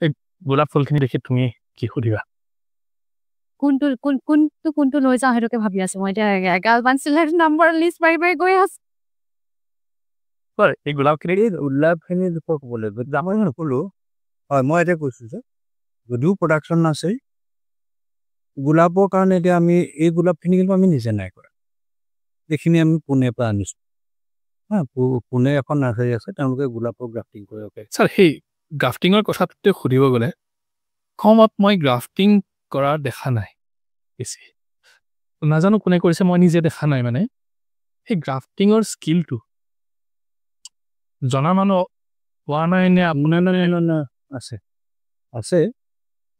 এই গোলাপ ফুলখিনি দেখি তুমি কি সুধিবা কোনটো লৈ যাওঁ সেইটোকে ভাবি আছো মই এতিয়া এগালমান চিলেক্ট নাম্বাৰ লিষ্ট মাৰি গৈ আছো এই গোলাপখিনি ক'বলৈ মই নকলো হয় মই এতিয়া কৈছো যে যদিও প্ৰডাকশ্যন আছে গোলাপৰ কাৰণে এতিয়া আমি এই গোলাপখিনি কিন্তু আমি নিজে নাই কৰা এইখিনি আমি পুনেৰ পৰা আনিছো পুনে এখন নাৰ্চাৰী আছে তেওঁলোকে গোলাপৰ গ্ৰাফটিং কৰে ছাৰ সেই গ্ৰাফটিঙৰ কথাটোতে সুধিব গ'লে কমত মই গ্ৰাফটিং কৰা দেখা নাই বেছি নাজানো কোনে কৰিছে মই নিজে দেখা নাই মানে সেই গ্ৰাফটিঙৰ স্কিলটো জনা মানুহ হোৱা নাই নে আপোনাৰ আছে আছে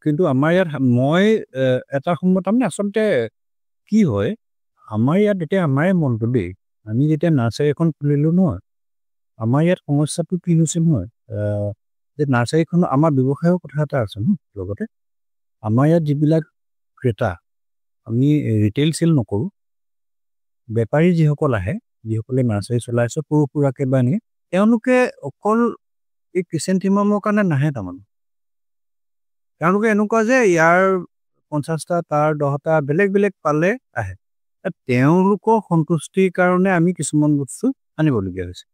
কিন্তু আমাৰ ইয়াত মই এটা সময়ত তাৰমানে আচলতে কি হয় আমাৰ ইয়াত এতিয়া আমাৰে মনটো দেই আমি যেতিয়া নাৰ্চাৰী এখন খুলিলোঁ নহয় আমাৰ ইয়াত সমস্যাটো কি হৈছে নহয় যে নাৰ্চাৰীখন আমাৰ ব্যৱসায়ৰ কথা এটা আছে ন লগতে আমাৰ ইয়াত যিবিলাক ক্ৰেতা আমি ৰিটেইল চেল নকৰোঁ বেপাৰী যিসকল আহে যিসকলে নাৰ্চাৰী চলাইছে সৰু সুৰাকে বা নিয়ে তেওঁলোকে অকল এই ক্ৰিচেণ্টিমামৰ কাৰণে নাহে তাৰমানে তেওঁলোকে এনেকুৱা যে ইয়াৰ 50টা তাৰ 10টা বেলেগ বেলেগ পালে আহে তেওঁলোকৰ সন্তুষ্টিৰ কাৰণে আমি কিছুমান বস্তু আনিবলগীয়া হৈছে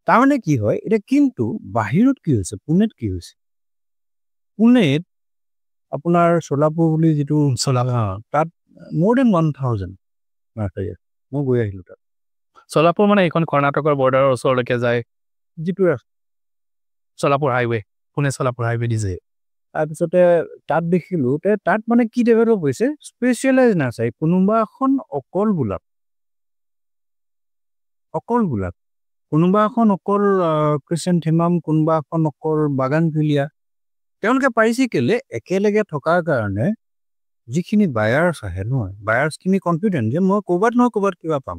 তাৰমানে কি হয় এতিয়া কিন্তু বাহিৰত কি হৈছে পুনেত কি হৈছে পুনেত আপোনাৰ সোলাপুৰ বুলি যিটো তাত more than 1000 নাৰ্চাৰী আছে মই গৈ আহিলোঁ তাত সোলাপুৰ মানে এইখন কৰ্ণাটকৰ বৰ্ডাৰৰ ওচৰলৈকে যায় যিটো সোলাপুৰ হাইৱে পুনে সোলাপুৰ হাইৱে দিছে তাৰপিছতে তাত দেখিলোঁ তাত মানে কি ডেভেলপ হৈছে স্পেচিয়েলাইজ নাৰ্চাৰী কোনোবা এখন অকল গোলাপ কোনোবা এখন অকল ক্ৰিচেণ্টিমাম কোনোবা এখন অকল বাগানভিলিয়া তেওঁলোকে পাৰিছে কেলে একেলগে থকাৰ কাৰণে যিখিনি বায়াৰ্ছ আহে নহয় বায়াৰ্ছখিনি কনফিডেণ্ট যে মই ক'ৰবাত নহয় ক'ৰবাত কিবা পাম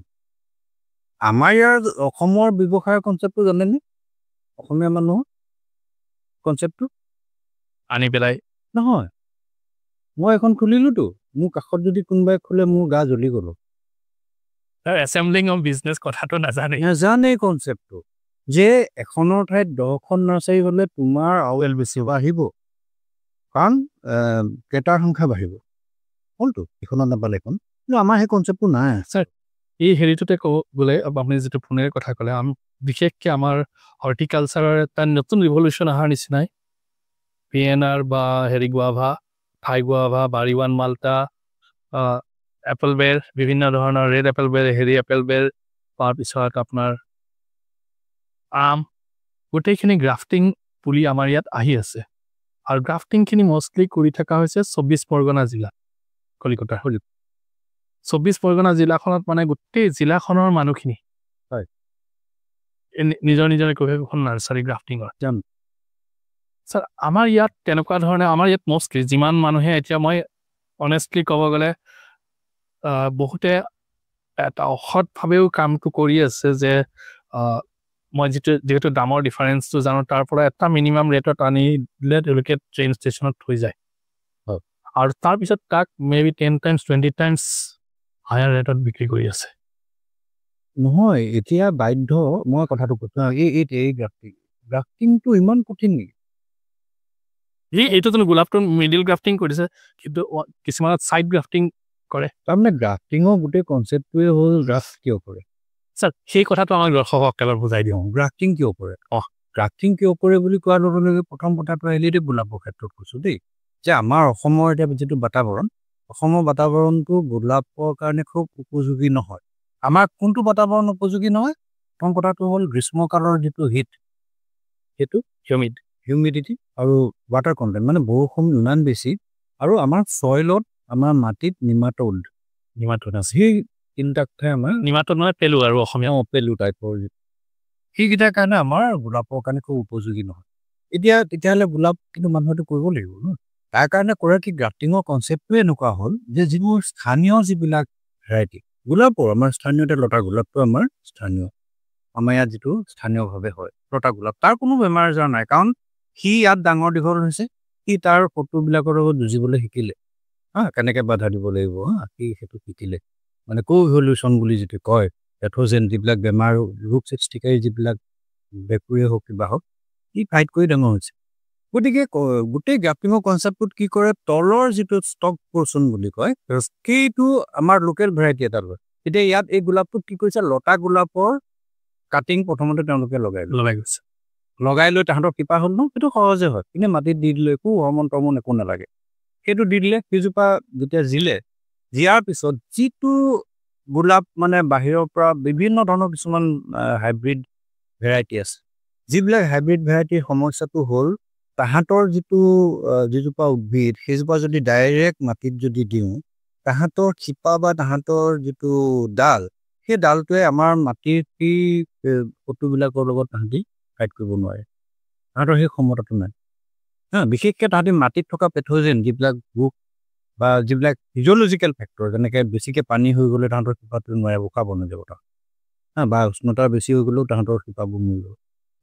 আমাৰ ইয়াৰ অসমৰ ব্যৱসায়ৰ কনচেপ্টটো জানেনে অসমীয়া মানুহৰ কনচেপ্টটো আনি পেলাই নহয় মই এখন খুলিলোতো মোৰ কাষত যদি কোনোবাই খোলে মোৰ গা জ্বলি গ'লো এছেম্বলিং অফ বিজনেছ কথাটো নাজানে কনচেপ্টটো যে এখনৰ ঠাইত 10খন নাৰ্চাৰী হ'লে তোমাৰ আউল বেছি বাঢ়িব কাৰণ ক্ৰেতাৰ সংখ্যা বাঢ়িব হ'লতো এখনত নাপালে এখন কিন্তু আমাৰ সেই কনচেপ্টটো নাই ছাৰ এই হেৰিটোতে ক'ব গ'লে আপুনি যিটো পুনেৰ কথা ক'লে বিশেষকৈ আমাৰ হৰ্টিকালচাৰৰ এটা নতুন ৰিভলিউশ্যন অহাৰ নিচিনাই PNR বা গুৱাভা থাই গুৱাভা বাৰীৱান মাল্টা এপল বেৰ বিভিন্ন ধৰণৰ ৰেড এপল বেৰ এপল বেৰ তাৰপিছত আপোনাৰ আম গোটেইখিনি গ্ৰাফটিং পুলি আমাৰ ইয়াত আহি আছে আৰু গ্ৰাফটিংখিনি মষ্টলি কৰি থকা হৈছে 24 পৰগনা জিলা কলিকতাৰ 24 পৰগনা জিলাখনত মানে গোটেই জিলাখনৰ মানুহখিনি হয় নিজৰ একোখন নাৰ্চাৰী গ্ৰাফটিঙৰ ছাৰ আমাৰ ইয়াত তেনেকুৱা ধৰণে আমাৰ ইয়াত মষ্টলি যিমান মানুহে এতিয়া মই অনেষ্টলি ক'ব গ'লে বহুতে এটা অসৎভাৱেও কামটো কৰি আছে যে মই যিহেতু দামৰ ডিফাৰেঞ্চটো জানো তাৰ পৰা এটা মিনিমাম ৰেটত আনি দিলে তেওঁলোকে ট্ৰেইন ষ্টেচনত থৈ যায় আৰু তাৰপিছত তাক মেবি 10 times 20 times হায়াৰ ৰেটত বিক্ৰী কৰি আছে নহয় এতিয়া বাধ্য মই কথাটো কৈছো এই গ্ৰাফটিংটো ইমান কঠিন নেকি এইটোতো গোলাপটো মিডিল গ্ৰাফটিং কৰিছে কিন্তু কিছুমানত ছাইড গ্ৰাফটিং কৰে তাৰমানে গ্ৰাফটিঙৰ গোটেই কনচেপ্টটোৱে হ'ল গ্ৰাফ কিয় কৰে ছাৰ সেই কথাটো আমাক দৰ্শকক এবাৰ বুজাই দিওঁ গ্ৰাফটিং কিয় কৰে বুলি কোৱাৰ লগে লগে প্ৰথম কথাটো আহিলে এতিয়া গোলাপৰ ক্ষেত্ৰত কৈছোঁ দেই যে আমাৰ অসমৰ এতিয়া যিটো বাতাবৰণ অসমৰ বাতাবৰণটো গোলাপৰ কাৰণে খুব উপযোগী নহয় আমাৰ কোনটো বাতাবৰণ উপযোগী নহয় প্ৰথম কথাটো হ'ল গ্ৰীষ্মকালৰ যিটো হিট সেইটো হিউমিডিটি আৰু ৱাটাৰ কণ্টেণ্ট মানে বৰষুণ ইমান বেছি আৰু আমাৰ ছইলত আমাৰ মাটিত নিমাটোড আছে সেই তিনিটা কথাই আমাৰ নিমাটোড মানে পেলু আৰু অসমীয়া পেলু টাইপৰ সেইকেইটাৰ কাৰণে আমাৰ গোলাপৰ কাৰণে খুব উপযোগী নহয় এতিয়া তেতিয়াহ'লে গোলাপ কিন্তু মানুহেতো কৰিব লাগিব ন তাৰ কাৰণে কৰে কি গ্ৰাফটিঙৰ কনচেপ্টটোৱে এনেকুৱা হ'ল যে যিবোৰ স্থানীয় যিবিলাক ভেৰাইটি গোলাপৰ আমাৰ স্থানীয় লতা গোলাপটো আমাৰ স্থানীয় আমাৰ ইয়াত যিটো স্থানীয়ভাৱে হয় লতা গোলাপ তাৰ কোনো বেমাৰ আজাৰ নাই কাৰণ সি ইয়াত ডাঙৰ দীঘল হৈছে সি তাৰ শত্ৰুবিলাকৰ লগত যুঁজিবলৈ শিকিলে কেনেকৈ বাধা দিব লাগিব সি সেইটো শিকিলে মানে কোভলিউশ্যন বুলি যিটো কয় পেথোজেন যিবিলাক বেমাৰ ৰোগ সৃষ্টিকাৰী যিবিলাক বেক্টেৰিয়া হওক কিবা হওক ই ফাইট কৰি ডাঙৰ হৈছে গতিকে গোটেই গ্ৰাফটিঙৰ কনচেপ্টটোত কি কৰে তলৰ যিটো ষ্টক পৰ্চন বুলি কয় সেইটো আমাৰ লোকেল ভেৰাইটি এটা লয় এতিয়া ইয়াত এই গোলাপটোত কি কৰিছে লতা গোলাপৰ কাটিং প্ৰথমতে তেওঁলোকে লগাই লৈ তাহাঁতৰ শিপা হ'ল ন সেইটো সহজে হয় কিন্তু মাটিত দি দিলে একো হৰমন টৰমন একো নালাগে সেইটো দি দিলে সেইজোপা যেতিয়া জিয়াৰ পিছত যিটো গোলাপ মানে বাহিৰৰ পৰা বিভিন্ন ধৰণৰ কিছুমান হাইব্ৰিড ভেৰাইটি আছে যিবিলাক হাইব্ৰিড ভেৰাইটিৰ সমস্যাটো হ'ল তাহাঁতৰ যিজোপা উদ্ভিদ সেইজোপা যদি ডাইৰেক্ট মাটিত যদি দিওঁ তাহাঁতৰ শিপা বা তাহাঁতৰ যিটো ডাল সেই ডালটোৱে আমাৰ মাটিৰ সেই ফটোবিলাকৰ লগত তাহাঁতি ফাইট কৰিব নোৱাৰে তাহাঁতৰ সেই ক্ষমতাটো নাই বিশেষকৈ তাহাঁতি মাটিত থকা পেথোজেন যিবিলাক ৰোগ বা যিবিলাক ফিজিঅলজিকেল ফেক্টৰ যেনেকৈ বেছিকৈ পানী হৈ গ'লে তাহাঁতৰ শিপাটো নোৱাৰে শুকাব নাযাব বা উষ্ণতা বেছি হৈ গ'লেও তাহাঁতৰ শিপাবোৰ মৰি যাব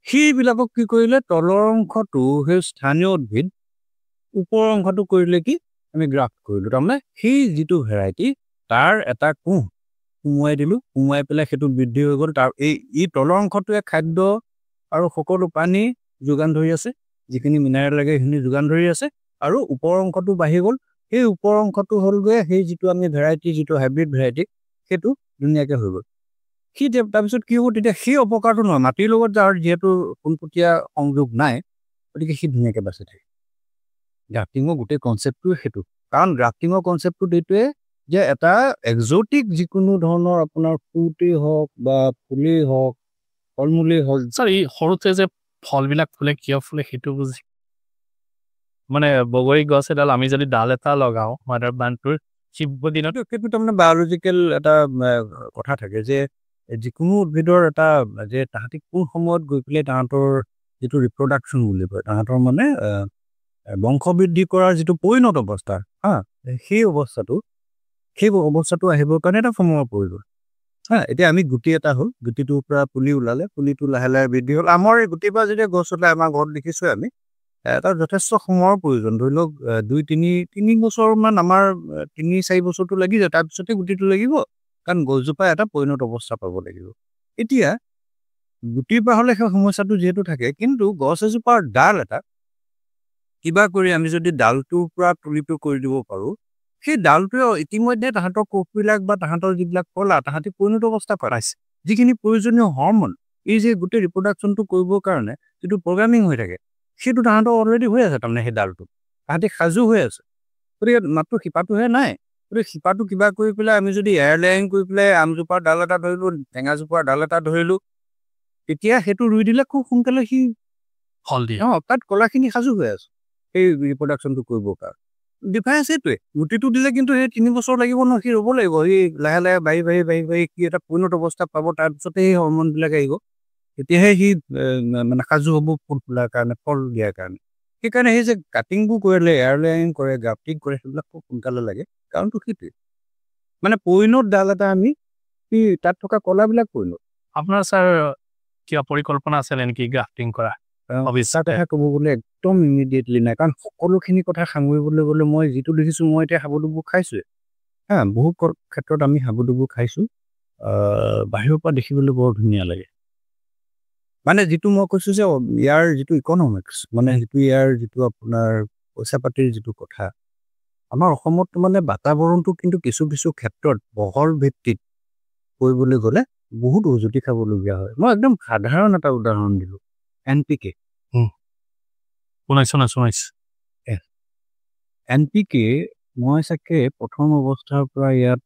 সেইবিলাকক কি কৰিলে তলৰ অংশটো সেই স্থানীয় উদ্ভিদ ওপৰৰ অংশটো কৰিলে কি আমি গ্ৰাফ্ট কৰিলোঁ তাৰমানে সেই যিটো ভেৰাইটি তাৰ এটা সুমুৱাই দিলোঁ সুমুৱাই পেলাই সেইটো বৃদ্ধি হৈ গ'ল তাৰ এই তলৰ অংশটোৱে খাদ্য আৰু সকলো পানী যোগান ধৰি আছে যিখিনি মিনাৰেল লাগে সেইখিনি যোগান ধৰি আছে আৰু ওপৰৰ অংশটো বাঢ়ি গ'ল সেই ওপৰৰ অংশটো হ'লগৈ সেই যিটো আমি ভেৰাইটি যিটো হাইব্ৰিড ভেৰাইটি সেইটো ধুনীয়াকৈ হৈ গ'ল সি তাৰপিছত কি হ'ব তেতিয়া সেই অপকাৰটো নহয় মাটিৰ লগত যাৰ যিহেতু পোনপটীয়া সংযোগ নাই গতিকে সি ধুনীয়াকৈ বাচি থাকে গ্ৰাফটিঙৰ গোটেই কনচেপ্টটোৱে সেইটো কাৰণ গ্ৰাফটিঙৰ কনচেপ্টটোত এইটোৱে যে এটা এক্সোটিক যিকোনো ধৰণৰ আপোনাৰ ফ্ৰুটেই হওক বা ফুলেই হওক ফল মূলেই হওক ছাৰ এই সৰুতে যে ফলবিলাক ফুলে কিয় ফুলে সেইটো বুজি মানে বগৰী গছ এডাল আমি যদি ডাল এটা লগাওঁ মাদাৰ বানটোৰ দিনত সেইটো তাৰমানে বায়'লজিকেল এটা কথা থাকে যে যিকোনো উদ্ভিদৰ এটা যে তাহাঁতি কোন সময়ত গৈ পেলাই তাহাঁতৰ যিটো ৰিপ্ৰডাকশ্যন বুলি কয় তাহাঁতৰ মানে বংশ বৃদ্ধি কৰাৰ যিটো পৰিণত অৱস্থা সেই অৱস্থাটো আহিবৰ কাৰণে এটা সময়ৰ প্ৰয়োজন এতিয়া আমি গুটি এটা হ'ল গুটিটোৰ পৰা পুলি ওলালে পুলিটো লাহে লাহে বৃদ্ধি হ'ল আমাৰ এই গুটিৰ পৰা যেতিয়া গছ ওলাই আমাৰ ঘৰত দেখিছোঁ আমি তাৰ যথেষ্ট সময়ৰ প্ৰয়োজন ধৰি লওক 2-3 বছৰমান আমাৰ 3-4 বছৰটো লাগি যায় তাৰপিছতে গুটিটো লাগিব কাৰণ গছজোপা এটা পৰিণত অৱস্থা পাব লাগিব এতিয়া গুটিৰ পৰা হ'লে সেই সমস্যাটো যিহেতু থাকে কিন্তু গছ এজোপাৰ ডাল এটা কিবা কৰি আমি যদি ডালটোৰ পৰা পুলিটো কৰি দিব পাৰোঁ সেই ডালটোৱে ইতিমধ্যে তাহাঁতৰ কোষবিলাক বা তাহাঁতৰ যিবিলাক কলা তাহাঁতি পৰিণত অৱস্থা পাইছে যিখিনি প্ৰয়োজনীয় হৰমন এই যে গোটেই ৰিপ্ৰডাকশ্যনটো কৰিবৰ কাৰণে যিটো প্ৰগ্ৰামিং হৈ থাকে সেইটো তাহাঁতৰ অলৰেডি হৈ আছে তাৰমানে সেই ডালটো তাহাঁতি সাজু হৈ আছে গতিকে মাত্ৰ শিপাটোহে নাই গতিকে শিপাটো কিবা কৰি পেলাই আমি যদি এয়াৰ লেয়াৰিং কৰি পেলাই আমজোপাৰ ডাল এটা ধৰিলোঁ টেঙাজোপাৰ ডাল এটা ধৰিলোঁ তেতিয়া সেইটো ৰুই দিলে খুব সোনকালে সি ফল দিয়ে তাত কলাখিনি সাজু হৈ আছে সেই ৰিপ্ৰডাকশ্যনটো কৰিবৰ কাৰণে ডিফাৰেঞ্চ সেইটোৱে গুটিটো দিলে কিন্তু সেই 3 বছৰ লাগিব নহয় সি ৰ'ব লাগিব সি লাহে লাহে বাঢ়ি সি এটা পৰিণত অৱস্থা পাব তাৰপিছতে সেই হৰমনবিলাক আহিব তেতিয়াহে সি মানে সাজু হ'ব ফুল ফুলাৰ কাৰণে ফল দিয়াৰ কাৰণে সেইকাৰণে সেই যে কাটিংবোৰ কৰিলে এয়াৰ লেয়াৰিং কৰে গ্ৰাফটিং কৰে সেইবিলাক খুব সোনকালে লাগে কাৰণটো সেইটোৱে মানে পৰিণত ডাল এটা আমি তাত থকা কলাবিলাক পৰিণত আপোনাৰ ছাৰ কিবা পৰিকল্পনা আছে নেকি গ্ৰাফটিং কৰা ভৱিষ্যতে ক'ব গ'লে একদম ইমিডিয়েটলি নাই কাৰণ সকলোখিনি কথা সাঙুৰিবলৈ গ'লে মই যিটো দেখিছোঁ মই এতিয়া হাবুডুবু খাইছোঁৱে বহুত ক্ষেত্ৰত আমি হাবুডুবু খাইছোঁ বাহিৰৰ পৰা দেখিবলৈ বৰ ধুনীয়া লাগে মানে যিটো মই কৈছোঁ যে ইয়াৰ যিটো ইকনমিক্স মানে ইয়াৰ যিটো আপোনাৰ পইচা পাতিৰ যিটো কথা আমাৰ অসমত মানে বাতাবৰণটো কিন্তু কিছু ক্ষেত্ৰত বহল ভিত্তিত কৰিবলৈ গ'লে বহুত উজুতি খাবলগীয়া হয় মই একদম সাধাৰণ এটা উদাহৰণ দিলোঁ NPK NPK মই চাগে প্ৰথম অৱস্থাৰ পৰা ইয়াত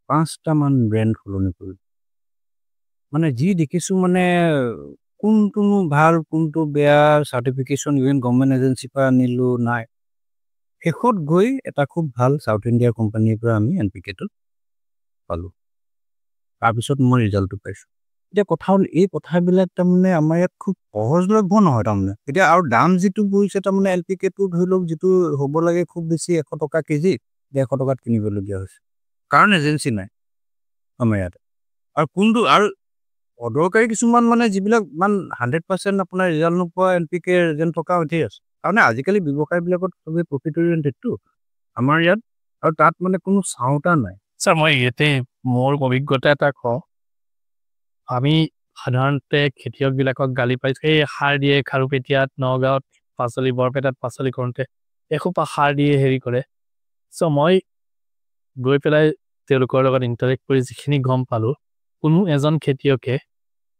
5টামান ব্ৰেণ্ড সলনি কৰিলোঁ মানে যি দেখিছোঁ মানে কোনটোনো ভাল কোনটো বেয়া চাৰ্টিফিকেশ্যন ইভেন গভৰ্ণমেণ্ট এজেঞ্চিৰ পৰা আনিলোঁ নাই শেষত গৈ এটা খুব ভাল চাউথ ইণ্ডিয়াৰ কোম্পানীৰ পৰা আমি NPKটো পালোঁ তাৰপিছত মই ৰিজাল্টটো পাইছোঁ এতিয়া কথা হ'ল এই কথাবিলাক তাৰমানে আমাৰ ইয়াত খুব সহজলভ্য নহয় তাৰমানে এতিয়া আৰু দাম যিটো পৰিছে তাৰমানে NPKটো ধৰি লওক যিটো হ'ব লাগে খুব বেছি 100 টকা কেজি 150 টকাত কিনিবলগীয়া হৈছে কাৰণ এজেঞ্চি নাই আমাৰ ইয়াতে আৰু কোনটো আৰু অদৰকাৰী কিছুমান মানে যিবিলাক 100% আপোনাৰ ৰিজাল্ট নোপোৱা NPK এজেণ্ট থকা উঠি আছে কাৰণে আজিকালি ব্যৱসায়বিলাকত চবেই প্ৰফিট অৰিয়েণ্টেডটো আমাৰ ইয়াত আৰু তাত মানে কোনো চাওঁতা নাই ছাৰ মই ইয়াতে মোৰ অভিজ্ঞতা এটা কওঁ আমি সাধাৰণতে খেতিয়কবিলাকক গালি পাইছে এই সাৰ দিয়ে খাৰুপেটীয়াত নগাঁৱত পাচলি বৰপেটাত পাচলি কৰোঁতে এসোপা সাৰ দিয়ে হেৰি কৰে চ' মই গৈ পেলাই তেওঁলোকৰ লগত ইণ্টাৰেক্ট কৰি যিখিনি গম পালোঁ কোনো এজন খেতিয়কে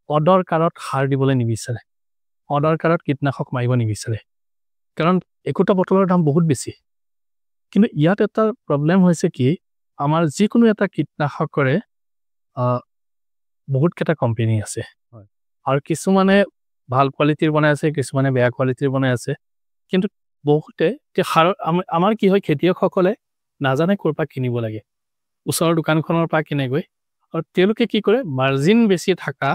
অদৰকাৰত সাৰ দিবলৈ নিবিচাৰে অদৰকাৰত কীটনাশক মাৰিব নিবিচাৰে কাৰণ একোটা বটলৰ দাম বহুত বেছি কিন্তু ইয়াত এটা প্ৰব্লেম হৈছে কি আমাৰ যিকোনো এটা কীটনাশকৰে বহুতকেইটা কোম্পানী আছে আৰু কিছুমানে ভাল কোৱালিটিৰ বনাই আছে কিছুমানে বেয়া কোৱালিটিৰ বনাই আছে কিন্তু বহুতে সাৰ আমাৰ কি হয় খেতিয়কসকলে নাজানে ক'ৰ পৰা কিনিব লাগে ওচৰৰ দোকানখনৰ পৰা কিনেগৈ আৰু তেওঁলোকে কি কৰে মাৰ্জিন বেছি থকা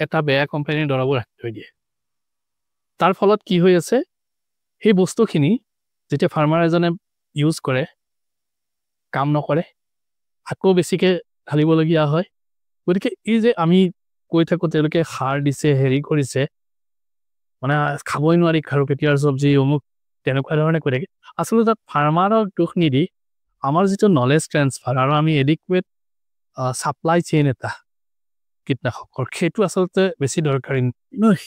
এটা বেয়া কোম্পানীৰ দৰৱো ৰাখি থৈ দিয়ে তাৰ ফলত কি হৈ আছে সেই বস্তুখিনি যেতিয়া ফাৰ্মাৰ এজনে ইউজ কৰে কাম নকৰে আকৌ বেছিকৈ ঢালিবলগীয়া হয় গতিকে এই যে আমি কৈ থাকোঁ তেওঁলোকে সাৰ দিছে হেৰি কৰিছে মানে খাবই নোৱাৰি খাৰুপেটীয়াৰ চব্জি অমুক তেনেকুৱা ধৰণে কৈ থাকে আচলতে তাত ফাৰ্মাৰক দোষ নিদি আমাৰ যিটো নলেজ ট্ৰেন্সফাৰ আৰু আমি এডিকুৱেট ছাপ্লাই চেইন এটা কীটনাশকৰ সেইটো আচলতে বেছি দৰকাৰী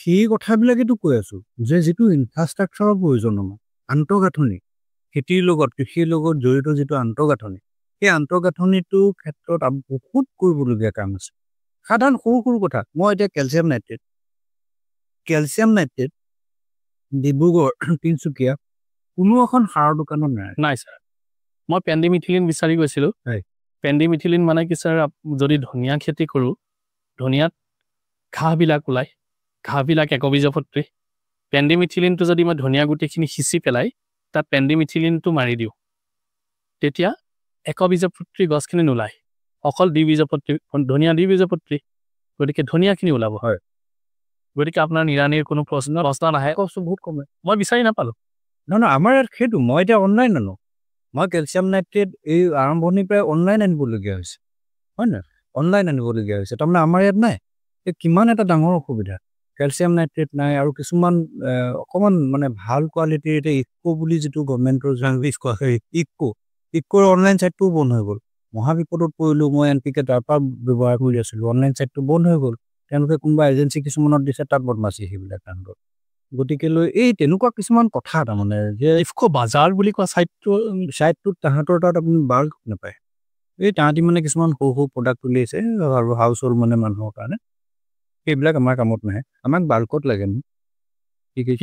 সেই কথাবিলাকেতো কৈ আছোঁ যে যিটো ইনফ্ৰাষ্ট্ৰাকচাৰৰ প্ৰয়োজন আমাৰ আন্তঃগাঁথনি খেতিৰ লগত কৃষিৰ লগত জড়িত যিটো আন্তঃগাঁথনি সেই আন্তঃগাঁথনিটোৰ ক্ষেত্ৰত বহুত কৰিবলগীয়া কাম আছে সাধাৰণ সৰু সৰু কথা মই এতিয়া কেলছিয়াম নাইট্ৰেট ডিব্ৰুগড় তিনিচুকীয়া কোনো এখন সাৰৰ দোকানত নাই ছাৰ মই পেণ্ডিমিথিলিন বিচাৰি গৈছিলোঁ পেণ্ডিমিথিলিন মানে কি ছাৰ যদি ধনিয়া খেতি কৰোঁ ধনিয়াত ঘাঁহবিলাক ওলায় ঘাঁহবিলাক একবীজপত্ৰী পেণ্ডিমিথিলিনটো যদি মই ধনিয়া গুটিখিনি সিঁচি পেলাই তাত পেণ্ডিমিথিলিনটো মাৰি দিওঁ তেতিয়া একবীজপত্ৰী গছখিনি নোলায় অকল দ্বিবীজপত্ৰী ধনিয়া দ্বিবীজপত্ৰী গতিকে ধনিয়াখিনি ওলাব হয় গতিকে আপোনাৰ নিৰানিৰ কোনো প্ৰশ্ন নাহে কষ্ট বহুত কমে মই বিচাৰি নাপালোঁ নহয় আমাৰ ইয়াত সেইটো মই এতিয়া অনলাইন আনো মই কেলছিয়াম নাইট্ৰেট এই আৰম্ভণিৰ পৰাই অনলাইন আনিবলগীয়া হৈছে হয় নহয় অনলাইন আনিবলগীয়া হৈছে তাৰমানে আমাৰ ইয়াত নাই এই কিমান এটা ডাঙৰ অসুবিধা কেলছিয়াম নাইট্ৰেট নাই আৰু কিছুমান অকণমান মানে ভাল কোৱালিটিৰ এতিয়া ইফকো বুলি যিটো গভৰ্ণমেণ্টৰ ইফকোৰ অনলাইন ছাইটটোও বন্ধ হৈ গ'ল মহাবিপদত পৰিলোঁ মই NPK তাৰ পৰা ব্যৱহাৰ কৰি আছিলোঁ অনলাইন ছাইটটো বন্ধ হৈ গ'ল তেওঁলোকে কোনোবা এজেঞ্চি কিছুমানত দিছে তাত বদমাচি সেইবিলাক কাণ্ডত গতিকে লৈ এই তেনেকুৱা কিছুমান কথা তাৰমানে যে ইফকো বাজাৰ বুলি কোৱা ছাইটটোত তাহাঁতৰ তাত আপুনি বাল্ক নাপায় এই তাহাঁতি মানে কিছুমান সৰু সৰু প্ৰডাক্ট উলিয়াইছে আৰু হাউচ হোল্ড মানে মানুহৰ কাৰণে সেইবিলাক আমাৰ কামত নাহে আমাক বাল্কত লাগে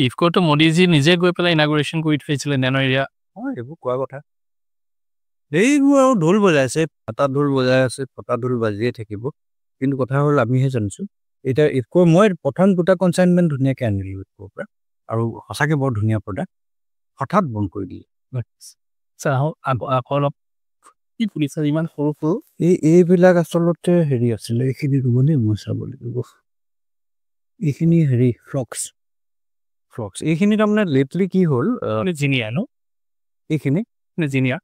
ইফকোটো মোদীজী নিজে গৈ পেলাই ইনাগুৰেশ্যন কৰি থৈছিলে নেনো এৰিয়া হয় এইবোৰ কোৱা কথা এইবোৰ আৰু ঢোল বজাইছে ফটা ঢোল বজাই আছে ফটা ঢোল বাজিয়ে থাকিব কিন্তু কথা হ'ল আমিহে জানিছোঁ এতিয়া ইফকোৰ মই প্ৰথম দুটা কনচাইনমেণ্ট ধুনীয়াকৈ আনিলোঁ ইফকোৰ পৰা আৰু সঁচাকৈ বৰ ধুনীয়া প্ৰডাক্ট হঠাৎ বন্ধ কৰি দিলে অলপ কি পুলিচৰ ইমান সৰু সৰু এইবিলাক আচলতে হেৰি আছিলে এইখিনি ৰুবনে মই চাব লাগিব এইখিনি হেৰি ফ্ৰক্স এইখিনি তাৰমানে লেটলি কি হ'ল জিনিয়া ন এইখিনি জিনিয়া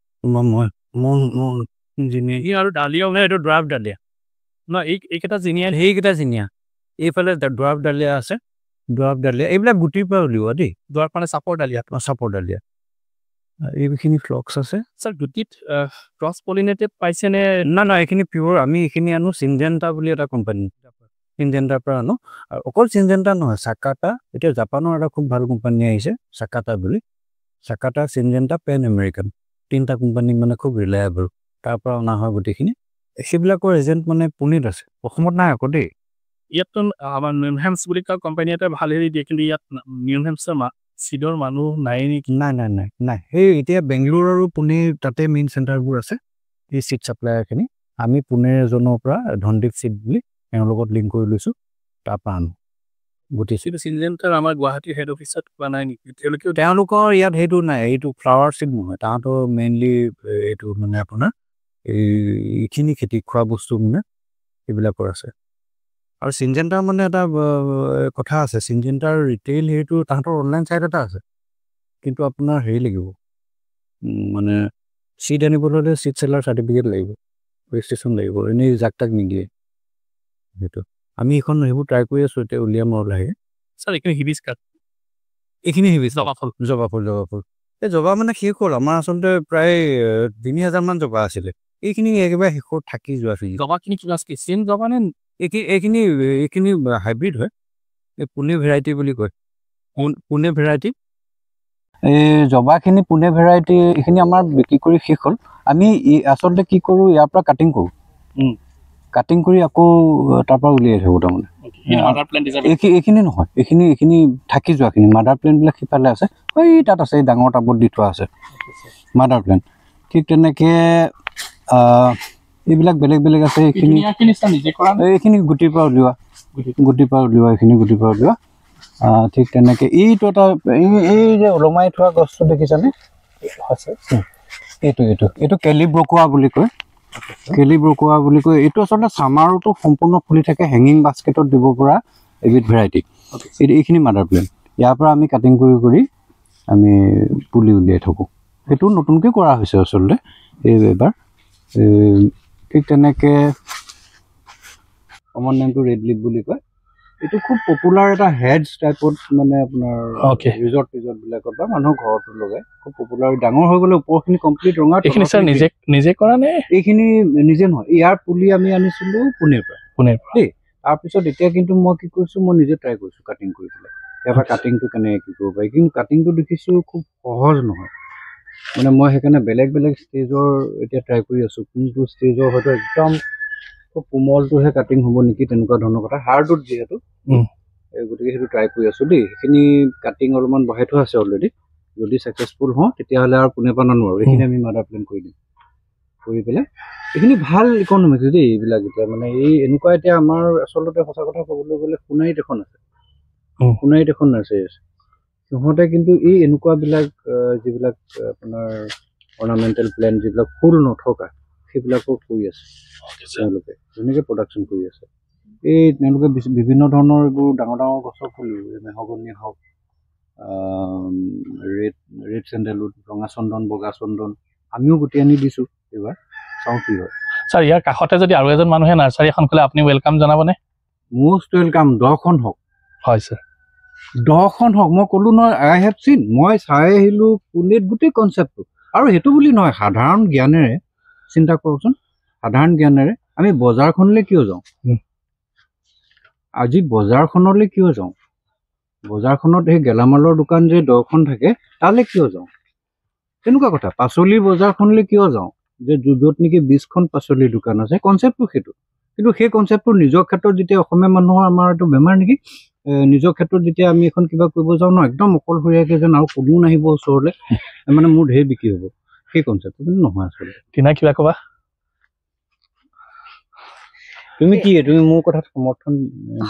জিনিয়া আৰু ডালিয়া ওলাই এইটো ড্ৰাফ ডালিয়া ন এইকেইটা জিনিয়া সেইকেইটা জিনিয়া এইফালে ড্ৰাফ ডালিয়া আছে ড্ৰাফ ডালিয়া এইবিলাক গুটিৰ পৰা উলিওৱা দেই ড্ৰাফ মানে চাপৰ ডালিয়া এইখিনি ফ্লক্স আছে ছাৰ গুটিত ক্ৰছ পলিনেটেড পাইছেনে না এইখিনি পিয়ৰ আমি এইখিনি আনো চিনজেণ্টা বুলি এটা কোম্পানী চিনজেণ্টাৰ পৰা আনো আৰু অকল চিনজেণ্টা নহয় চাকাটা এতিয়া জাপানৰ এটা খুব ভাল কোম্পানী আহিছে চাকাটা বুলি চাকাটা চিনজেণ্টা পেন আমেৰিকান তিনিটা কোম্পানী মানে খুব ৰিলায়েবল তাৰ পৰা অনা হয় গোটেইখিনি সেইবিলাকৰ এজেণ্ট মানে পুনেত আছে অসমত নাই আকৌ দেই ইয়াততো আমাৰ নিউহেমছ বুলি কোৱা কোম্পানী এটা ভাল হেৰি দিয়ে কিন্তু ইয়াত নিউহেমছৰ চিডৰ মানুহ নাই নেকি নাই সেই এতিয়া বেংগলোৰ আৰু পুনে তাতে মেইন চেণ্টাৰবোৰ আছে এই চিড ছাপ্লায়াৰখিনি আমি পুনেৰ এজনৰ পৰা ধনদীপ চিড বুলি তেওঁৰ লগত লিংক কৰি লৈছোঁ তাৰ পৰা আনো গোটেই চিনজেণ্টাৰ আমাৰ গুৱাহাটীৰ হেড অফিচত পোৱা নাই নেকি তেওঁলোকৰ ইয়াত সেইটো নাই এইটো ফ্লাৱাৰ চিড নহয় তাহাঁতৰ মেইনলি এইটো মানে আপোনাৰ এইখিনি খেতি খোৱা বস্তু মানে এইবিলাকৰ আছে আৰু চিনজেণ্টাৰ মানে এটা কথা আছে চিনজেণ্টাৰ ৰিটেইল হেৰিটো তাহাঁতৰ অনলাইন ছাইট এটা আছে কিন্তু আপোনাৰ হেৰি লাগিব মানে চিট আনিবলৈ হ'লে চিট চেলাৰ চাৰ্টিফিকেট লাগিব ৰেজিষ্ট্ৰেশ্যন লাগিব এনেই জাক তাক নিদিয়ে সেইটো আমি এইখন সেইবোৰ ট্ৰাই কৰি আছোঁ এতিয়া উলিয়াম আৰু লাহে ছাৰ এইখিনি হিবিস্কাছ এইখিনি জবা ফুল এই জবা মানে শেষ হ'ল আমাৰ আচলতে প্ৰায় 3000 মান জবা আছিলে এইখিনি একেবাৰে শেষত থাকি যোৱা জবাখিনি কিবা চিন জবা নে এইখিনি এইখিনি হাইব্ৰিড হয় এই পুনে ভেৰাইটি বুলি কয় পুনে ভেৰাইটি এই জবাখিনি পুনে ভেৰাইটি এইখিনি আমাৰ বিক্ৰী কৰি শেষ হ'ল আমি আচলতে কি কৰোঁ ইয়াৰ পৰা কাটিং কৰোঁ কাটিং কৰি আকৌ তাৰ পৰা উলিয়াই থাকোঁ তাৰমানে এইখিনি নহয় এইখিনি থাকি যোৱাখিনি মাডাৰ প্লেণ্টবিলাক সিফালে আছে এই তাত আছে এই ডাঙৰ টাবত দি থোৱা আছে মাডাৰ প্লেণ্ট ঠিক তেনেকৈ এইবিলাক বেলেগ বেলেগ আছে এইখিনি গুটিৰ পৰা উলিওৱা এইখিনি গুটিৰ পৰা উলিওৱা ঠিক তেনেকৈ এইটো এটা এই যে ওলমাই থোৱা গছটো দেখিছানে এইটো কেলিব্ৰকোৱা বুলি কয় এইটো আচলতে চামাৰতো সম্পূৰ্ণ ফুলি থাকে হেঙিং বাস্কেটত দিব পৰা এবিধ ভেৰাইটি এইখিনি মাডাৰ প্লেণ্ট ইয়াৰ পৰা আমি কাটিং কৰি আমি পুলি উলিয়াই থাকোঁ সেইটো নতুনকৈ কৰা হৈছে আচলতে এইবাৰ ঠিক তেনেকৈ কমন নেমটো ৰেড লিপ বুলি কয় এইটো খুব পপুলাৰ এটা হেডছ টাইপত মানে আপোনাৰ ৰিজৰ্টবিলাকত বা মানুহৰ ঘৰতো লগাই খুব পপুলাৰ ডাঙৰ হৈ গ'লে ওপৰখিনি কমপ্লিট ৰঙা নিজে কৰা নে এইখিনি নিজে নহয় ইয়াৰ পুলি আমি আনিছিলোঁ পুনেৰ পৰা দেই তাৰপিছত এতিয়া কিন্তু মই কি কৰিছোঁ মই নিজে ট্ৰাই কৰিছোঁ কাটিং কৰি পেলাই ইয়াৰ পৰা কাটিংটো কেনেকৈ কি কৰিব পাৰি কিন্তু কাটিংটো দেখিছোঁ খুব সহজ নহয় মানে মই সেইকাৰণে বেলেগ বেলেগ ষ্টেজৰ এতিয়া ট্ৰাই কৰি আছোঁ কোনটো ষ্টেজৰ হয়তো একদম খুব কোমলটোহে কাটিং হ'ব নেকি তেনেকুৱা ধৰণৰ কথা হাৰ্ডত যিহেতু গতিকে সেইটো ট্ৰাই কৰি আছোঁ দেই সেইখিনি কাটিং অলপমান বহাই থোৱা আছে অলৰেডি যদি ছাকচেছফুল হওঁ তেতিয়াহ'লে আৰু পুনে পৰা নানো আৰু এইখিনি আমি মাডাৰ প্লেন কৰি দিম কৰি পেলাই এইখিনি ভাল ইকনমিক্স দেই এইবিলাক এতিয়া মানে এই এনেকুৱা এতিয়া আমাৰ আচলতে সঁচা কথা ক'বলৈ গ'লে সোণাৰীত এখন আছে সোণাৰীত এখন নাৰ্চাৰী আছে সিহঁতে কিন্তু এই এনেকুৱাবিলাক যিবিলাক আপোনাৰ অৰ্নামেণ্টেল প্লেণ্ট যিবিলাক ফুল নথকা সেইবিলাকো কৰি আছে তেওঁলোকে ধুনীয়াকৈ প্ৰডাকশ্যন কৰি আছে এই তেওঁলোকে বিভিন্ন ধৰণৰ এইবোৰ ডাঙৰ ডাঙৰ গছৰ পুলি মেহগনি হওক ৰেড চেণ্ডেলউড ৰঙা চন্দন বগা চন্দন আমিও গুটি আনি দিছোঁ এইবাৰ চাওঁ কি হয় ছাৰ ইয়াৰ কাষতে যদি আৰু এজন মানুহে নাৰ্চাৰী এখন খোলে আপুনি ৱেলকাম জনাবনে মষ্ট ৱেলকাম 10খন হওক হয় ছাৰ 10খন হওক মই ক'লোঁ নহয় আই হেভ চিন মই চাই আহিলোঁ পুনেত গোটেই কনচেপ্টটো আৰু সেইটো বুলি নহয় সাধাৰণ জ্ঞানেৰে চিন্তা কৰকচোন সাধাৰণ জ্ঞানেৰে আমি বজাৰখনলৈ কিয় যাওঁ আজি বজাৰখনলৈ কিয় যাওঁ বজাৰখনত সেই গেলামালৰ দোকান যে 10খন থাকে তালৈ কিয় যাওঁ তেনেকুৱা কথা পাচলিৰ বজাৰখনলৈ কিয় যাওঁ যে য'ত নেকি 20খন পাচলিৰ দোকান আছে কনচেপ্টটো সেইটো কিন্তু সেই কনচেপ্টটো নিজৰ ক্ষেত্ৰত যেতিয়া অসমীয়া মানুহৰ আমাৰ এইটো বেমাৰ নেকি নিজৰ ক্ষেত্ৰত যেতিয়া আমি এখন কিবা কৰিব যাওঁ ন একদম অকলশৰীয়াকৈ যেন আৰু কোনো নাহিব ওচৰলৈ মানে মোৰ ঢেৰ বিক্ৰী হ'ব সেই কনচেপ্টটো কিন্তু নহয় আচলতে কিনা কিবা ক'বা তুমি মোৰ কথাত সমৰ্থন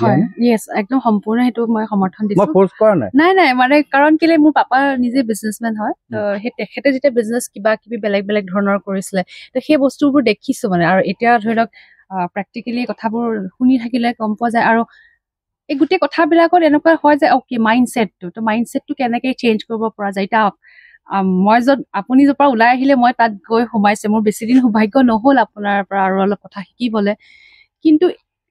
হয় ইয়েছ একদম সম্পূৰ্ণ সেইটো মই সমৰ্থন দিছোঁ মই ফ'ৰ্চ কৰা নাই মানে কাৰণ কেলে মোৰ পাপা নিজে বিজনেছমেন হয় তো সেই তেখেতে যেতিয়া বিজনেছ কিবা কিবি বেলেগ বেলেগ ধৰণৰ কৰিছিলে তো সেই বস্তুবোৰ দেখিছোঁ মানে আৰু এতিয়া ধৰি লওক প্ৰেক্টিকেলি কথাবোৰ শুনি থাকিলে গম পোৱা যায় আৰু এই গোটেই কথাবিলাকত এনেকুৱা হয় যে অ'কে মাইণ্ডছেটটো কেনেকৈ চেঞ্জ কৰিব পৰা যায় এতিয়া মই আপুনি য'ৰ পৰা ওলাই আহিলে মই তাত গৈ সোমাইছে মোৰ বেছিদিন সৌভাগ্য নহ'ল আপোনাৰ পৰা আৰু অলপ কথা শিকিবলৈ কিন্তু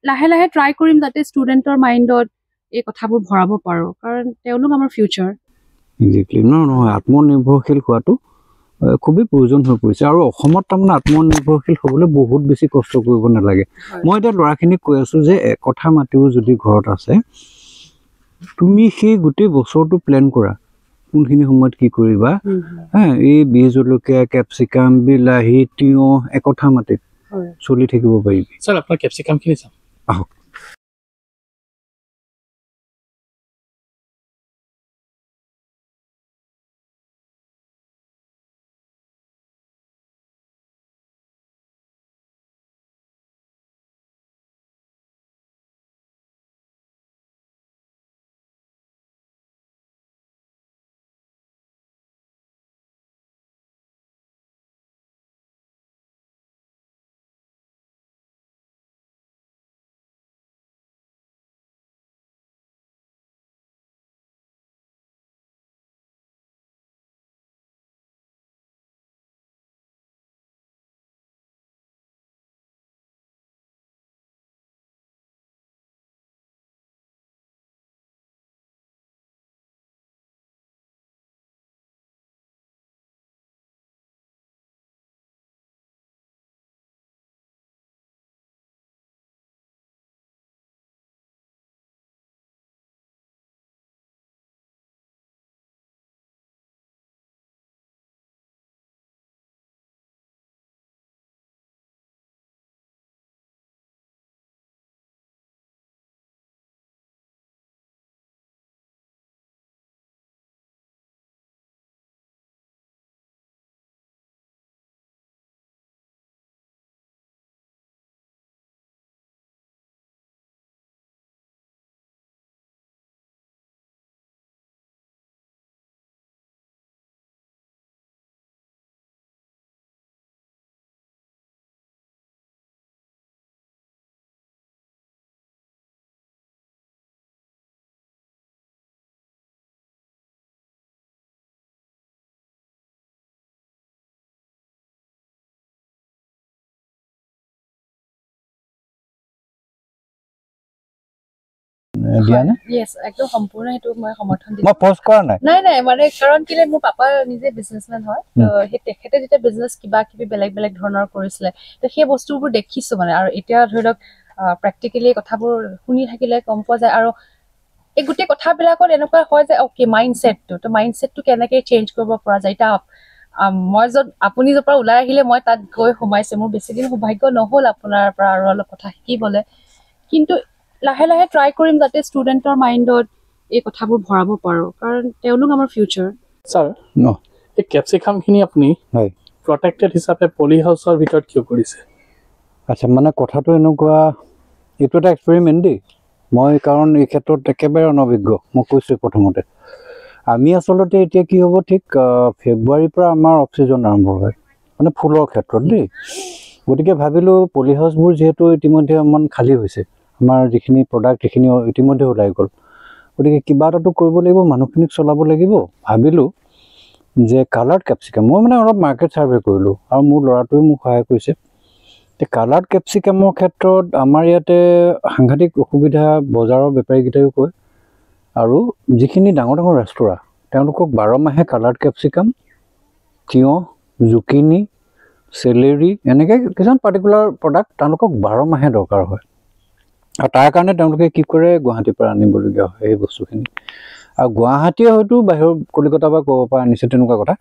লাহে লাহে ট্ৰাই কৰিম যাতে ষ্টুডেণ্টৰ মাইণ্ডত এই কথাবোৰ ভৰাব পাৰোঁ কাৰণ তেওঁলোক আমাৰ ফিউচাৰ নহয় আত্মনিৰ্ভৰশীল হোৱাটো খুবেই প্ৰয়োজন হৈ পৰিছে আৰু অসমত তাৰমানে আত্মনিৰ্ভৰশীল হ'বলৈ বহুত বেছি কষ্ট কৰিব নালাগে মই এতিয়া ল'ৰাখিনিক কৈ আছোঁ যে একঠা মাটিও যদি ঘৰত আছে তুমি সেই গোটেই বছৰটো প্লেন কৰা কোনখিনি সময়ত কি কৰিবা এই বীজ জলকীয়া কেপচিকাম বিলাহী তিয়ঁহ একঠা মাটিত চলি থাকিব পাৰিবি ছাৰ আপোনাৰ কেপচিকামখিনি চাম আহক দিয়া নে ইয়েছ একদম সম্পূৰ্ণ সেইটো মই সমৰ্থন দিম মই পষ্ট কৰা নাই নাই মানে কাৰণ কেলে মোৰ পাপা নিজে বিজনেছমেন হয় তো সেই তেখেতে যেতিয়া বিজনেছ কিবা কিবি বেলেগ ধৰণৰ কৰিছিলে তো সেই বস্তুবোৰ দেখিছো মানে আৰু এতিয়া ধৰি লওক প্ৰেক্টিকেলি কথাবোৰ শুনি থাকিলে গম পোৱা যায় আৰু এই গোটেই কথাবিলাকত এনেকুৱা হয় যে অ'কে মাইণ্ডছেটটো কেনেকৈ চেঞ্জ কৰিব পৰা যায় এতিয়া মই য'ত আপুনি য'ৰ পৰা ওলাই আহিলে মই তাত গৈ সোমাইছোঁ মোৰ বেছিদিন সৌভাগ্য নহ'ল আপোনাৰ পৰা আৰু অলপ কথা শিকিবলৈ কিন্তু লাহে লাহে ট্ৰাই কৰিম যাতে ষ্টুডেণ্টৰ মাইণ্ডত এই কথাবোৰ ভৰাব পাৰোঁ কাৰণ তেওঁলোক আমাৰ ফিউচাৰ ছাৰ এই কেপচিকামখিনি আপুনি প্ৰটেক্টেড হিচাপে পলি হাউচৰ ভিতৰত কিয় কৰিছে আচ্ছা মানে কথাটো এনেকুৱা এইটো এটা এক্সপেৰিমেণ্ট দেই মই কাৰণ এই ক্ষেত্ৰত একেবাৰে অনভিজ্ঞ মই কৈছোঁ প্ৰথমতে আমি আচলতে এতিয়া কি হ'ব ঠিক ফেব্ৰুৱাৰীৰ পৰা আমাৰ অফ ছিজন আৰম্ভ হয় মানে ফুলৰ ক্ষেত্ৰত দেই গতিকে ভাবিলোঁ পলি হাউচবোৰ যিহেতু ইতিমধ্যে অকণমান খালী হৈছে আমাৰ যিখিনি প্ৰডাক্ট সেইখিনি ইতিমধ্যে ওলাই গ'ল গতিকে কিবা এটাতো কৰিব লাগিব মানুহখিনিক চলাব লাগিব ভাবিলোঁ যে কালাৰ্ড কেপচিকাম মই মানে অলপ মাৰ্কেট ছাৰ্ভে কৰিলোঁ আৰু মোৰ ল'ৰাটোৱে মোক সহায় কৰিছে কালাৰ্ড কেপচিকামৰ ক্ষেত্ৰত আমাৰ ইয়াতে সাংঘাতিক অসুবিধা বজাৰৰ বেপাৰীকেইটাইও কয় আৰু যিখিনি ডাঙৰ ৰেষ্টুৰাঁ তেওঁলোকক 12 মাহে কালাৰ্ড কেপচিকাম তিয়ঁহ জুকিনি চেলেৰি এনেকৈ কিছুমান পাৰ্টিকুলাৰ প্ৰডাক্ট তেওঁলোকক 12 মাহে দৰকাৰ হয় আৰু তাৰ কাৰণে তেওঁলোকে কি কৰে গুৱাহাটীৰ পৰা আনিবলগীয়া হয় এই বস্তুখিনি আৰু গুৱাহাটীয়ে হয়তো বাহিৰৰ কলিকতা বা ক'ব পৰা আনিছে তেনেকুৱা কথা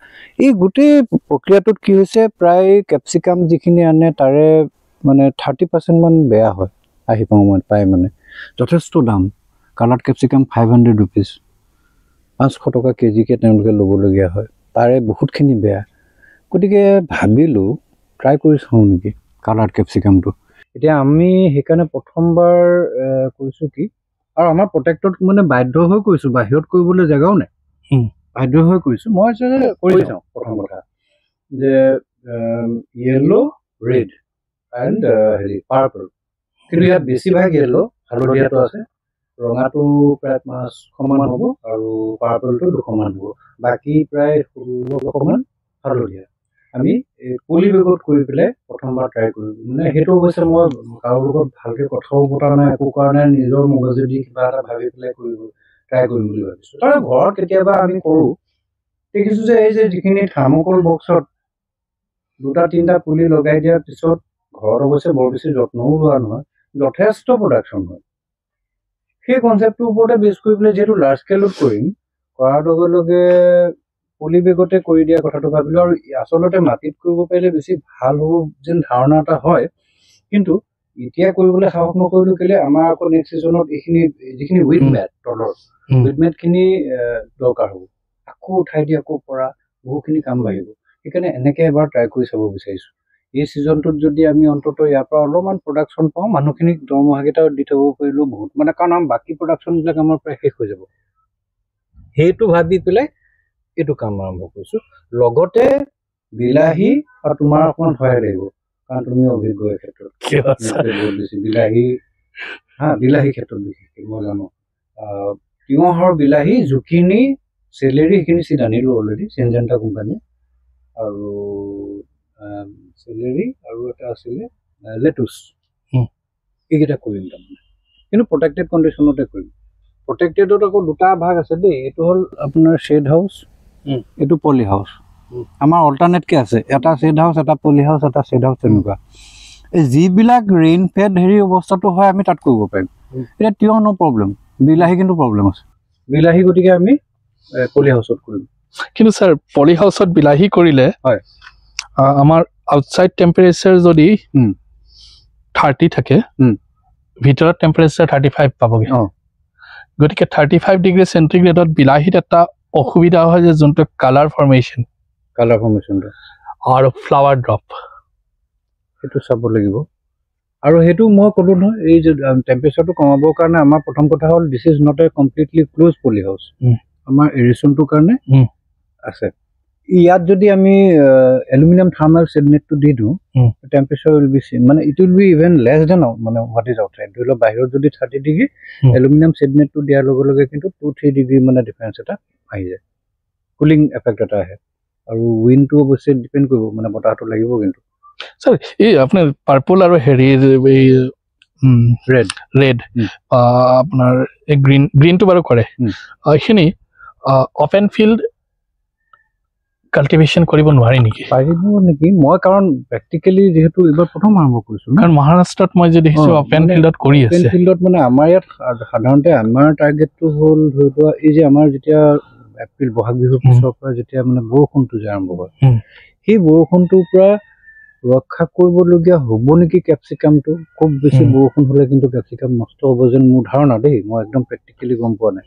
এই গোটেই প্ৰক্ৰিয়াটোত কি হৈছে প্ৰায় কেপচিকাম যিখিনি আনে তাৰে মানে 30% মান বেয়া হয় আহি পায় মানে যথেষ্ট দাম কালাৰ্ড কেপচিকাম 500 ৰুপিজ 500 টকা কেজিকৈ তেওঁলোকে ল'বলগীয়া হয় তাৰে বহুতখিনি বেয়া গতিকে ভাবিলোঁ ট্ৰাই কৰি চাওঁ নেকি কালাৰ্ড কেপচিকামটো এতিয়া আমি সেইকাৰণে প্ৰথমবাৰ কৈছোঁ কি আৰু আমাৰ প্ৰটেক্টত মানে বাধ্য হৈ কৈছোঁ বাহিৰত কৰিবলৈ জেগাও নাই বাধ্য হৈ কৈছোঁ মই কৰি চাওঁ প্ৰথম কথা যে য়েল্ল' ৰেড এণ্ড হেৰি পাৰ্পল কিন্তু ইয়াত বেছিভাগ য়েল্ল' হালধীয়াটো আছে ৰঙাটো প্ৰায় 500 মান হ'ব আৰু পাৰ্পলটো 200 মান হ'ব বাকী প্ৰায় 1600 মান হালধীয়া আমি পলি বেগত কৰি পেলাই প্ৰথমবাৰ ট্ৰাই কৰিলোঁ মানে সেইটো অৱশ্যে মই কাৰো লগত ভালকৈ কথাও পতা নাই একো কৰা নাই নিজৰ মগজেদি কিবা এটা ভাবি পেলাই ট্ৰাই কৰিম বুলি ভাবিছোঁ তাৰ ঘৰত কেতিয়াবা আমি কৰোঁ দেখিছোঁ যে এই যে যিখিনি থাৰ্মকল বক্সত 2-3টা পুলি লগাই দিয়াৰ পিছত ঘৰত অৱশ্যে বৰ বেছি যত্নও লোৱা নহয় যথেষ্ট প্ৰডাকশ্যন হয় সেই কনচেপ্টটোৰ ওপৰতে বেছ কৰি পেলাই যিহেতু লাৰ্জ স্কেলত কৰিম কৰাৰ লগে লগে পলি বেগতে কৰি দিয়া কথাটো ভাবিলোঁ আৰু আচলতে মাটিত কৰিব পাৰিলে বেছি ভাল হ'ব যেন ধাৰণা এটা হয় কিন্তু এতিয়া কৰিবলৈ সাহস নকৰিলোঁ কেলৈ আমাৰ আকৌ নেক্সট ছিজনত এইখিনি যিখিনি উইড মেট তলৰ উইড মেটখিনি দৰকাৰ হ'ব আকৌ উঠাই দি আকৌ পৰা বহুখিনি কাম বাঢ়িব সেইকাৰণে এনেকৈ এবাৰ ট্ৰাই কৰি চাব বিচাৰিছোঁ এই ছিজনটোত যদি আমি অন্ততঃ ইয়াৰ পৰা অলপমান প্ৰডাকশ্যন পাওঁ মানুহখিনিক দৰমহাকেইটা দি থ'ব পাৰিলেও বহুত মানে কাৰণ আমাৰ বাকী প্ৰডাকশ্যনবিলাক আমাৰ প্ৰায় শেষ হৈ যাব সেইটো ভাবি পেলাই এইটো কাম আৰম্ভ কৰিছোঁ লগতে বিলাহী আৰু তোমাৰ অকণমান সহায় লাগিব কাৰণ তুমি অভিজ্ঞ এই ক্ষেত্ৰত বহুত বেছি বিলাহী ক্ষেত্ৰত বিশেষকৈ মই জানো তিয়ঁহৰ বিলাহী জুকিনি চেলেৰি সেইখিনি চিট আনিলোঁ অলৰেডি চিনজেণ্টা কোম্পানী আৰু চেলেৰি আৰু এটা আছিলে লেটুচ এইকেইটা কৰিম তাৰমানে কিন্তু প্ৰটেক্টেড কণ্ডিশ্যনতে কৰিম প্ৰটেক্টেডত আকৌ দুটা ভাগ আছে দেই এইটো হ'ল আপোনাৰ শ্বেড হাউচ এইটো পলি হাউচ আমাৰ অল্টাৰনেটকৈ আছে এটা শ্বেড হাউচ এটা পলি হাউচ এটা শ্বেড হাউচ তেনেকুৱা এই যিবিলাক ৰেইন ফেড হেৰি অৱস্থাটো হয় আমি তাত কৰিব পাৰিম এতিয়া তিয়ঁহ ন' প্ৰব্লেম বিলাহী কিন্তু প্ৰব্লেম আছে বিলাহী গতিকে আমি পলি হাউচত কৰিম কিন্তু ছাৰ পলি হাউচত বিলাহী কৰিলে হয় আমাৰ আউটছাইড টেম্পাৰেচাৰ যদি 30 থাকে ভিতৰত টেম্পাৰেচাৰ 35 পাবগৈ গতিকে 35 ডিগ্ৰী চেণ্টিগ্ৰেডত বিলাহীত এটা অসুবিধা হয় যে যোনটো কালাৰ ফৰ্মেশ্যনটো আৰু ফ্লাৱাৰ ড্ৰপ সেইটো চাব লাগিব আৰু সেইটো মই ক'লোঁ নহয় এই যে টেম্পাৰেচাৰটো কমাবৰ কাৰণে আমাৰ প্ৰথম কথা হ'ল this is not a completely close poly house আমাৰ এৰিশ্যনটোৰ কাৰণে আছে ইয়াত যদি আমি এলুমিনিয়াম থাৰ্মেল ছেডনেটটো দি দিওঁ টেম্পাৰেচাৰ উইল বি চেম মানে it will be even less than মানে হোৱাট ইজ আউটছাইড ধৰি লওক বাহিৰত যদি 30 ডিগ্ৰী এলুমিনিয়াম ছেডনেটটো দিয়াৰ লগে লগে কিন্তু 2-3 ডিগ্ৰী মানে ডিফাৰেঞ্চ এটা আহি যায় কুলিং এফেক্ট এটা আহে আৰু উইণ্ডটো অৱশ্যে ডিপেণ্ড কৰিব মানে বতাহটো লাগিব কিন্তু ছাৰ এই আপোনাৰ পাৰ্পল আৰু হেৰি এই ৰেড ৰেড আপোনাৰ গ্ৰীণটো বাৰু কৰে এইখিনি অপেন ফিল্ড কাল্টিভেশ্যন কৰিব নোৱাৰি নেকি পাৰিব নেকি মই কাৰণ প্ৰেক্টিকেলি যিহেতু এইবাৰ প্ৰথম আৰম্ভ কৰিছোঁ কাৰণ মহাৰাষ্ট্ৰত মই যে দেখিছোঁ অপেন ফিল্ডত কৰি আছে অপেন ফিল্ডত মানে আমাৰ ইয়াত সাধাৰণতে আমাৰ টাৰ্গেটটো হ'ল ধৰি লোৱা এই যে আমাৰ যেতিয়া এপ্ৰিল বহাগ বিহুৰ পিছৰ পৰা যেতিয়া মানে বৰষুণটো যে আৰম্ভ হয় সেই বৰষুণটোৰ পৰা ৰক্ষা কৰিবলগীয়া হ'ব নেকি কেপচিকামটো খুব বেছি বৰষুণ হ'লে কিন্তু কেপচিকাম নষ্ট হ'ব যেন মোৰ ধাৰণা দেই মই একদম প্ৰেক্টিকেলি গম পোৱা নাই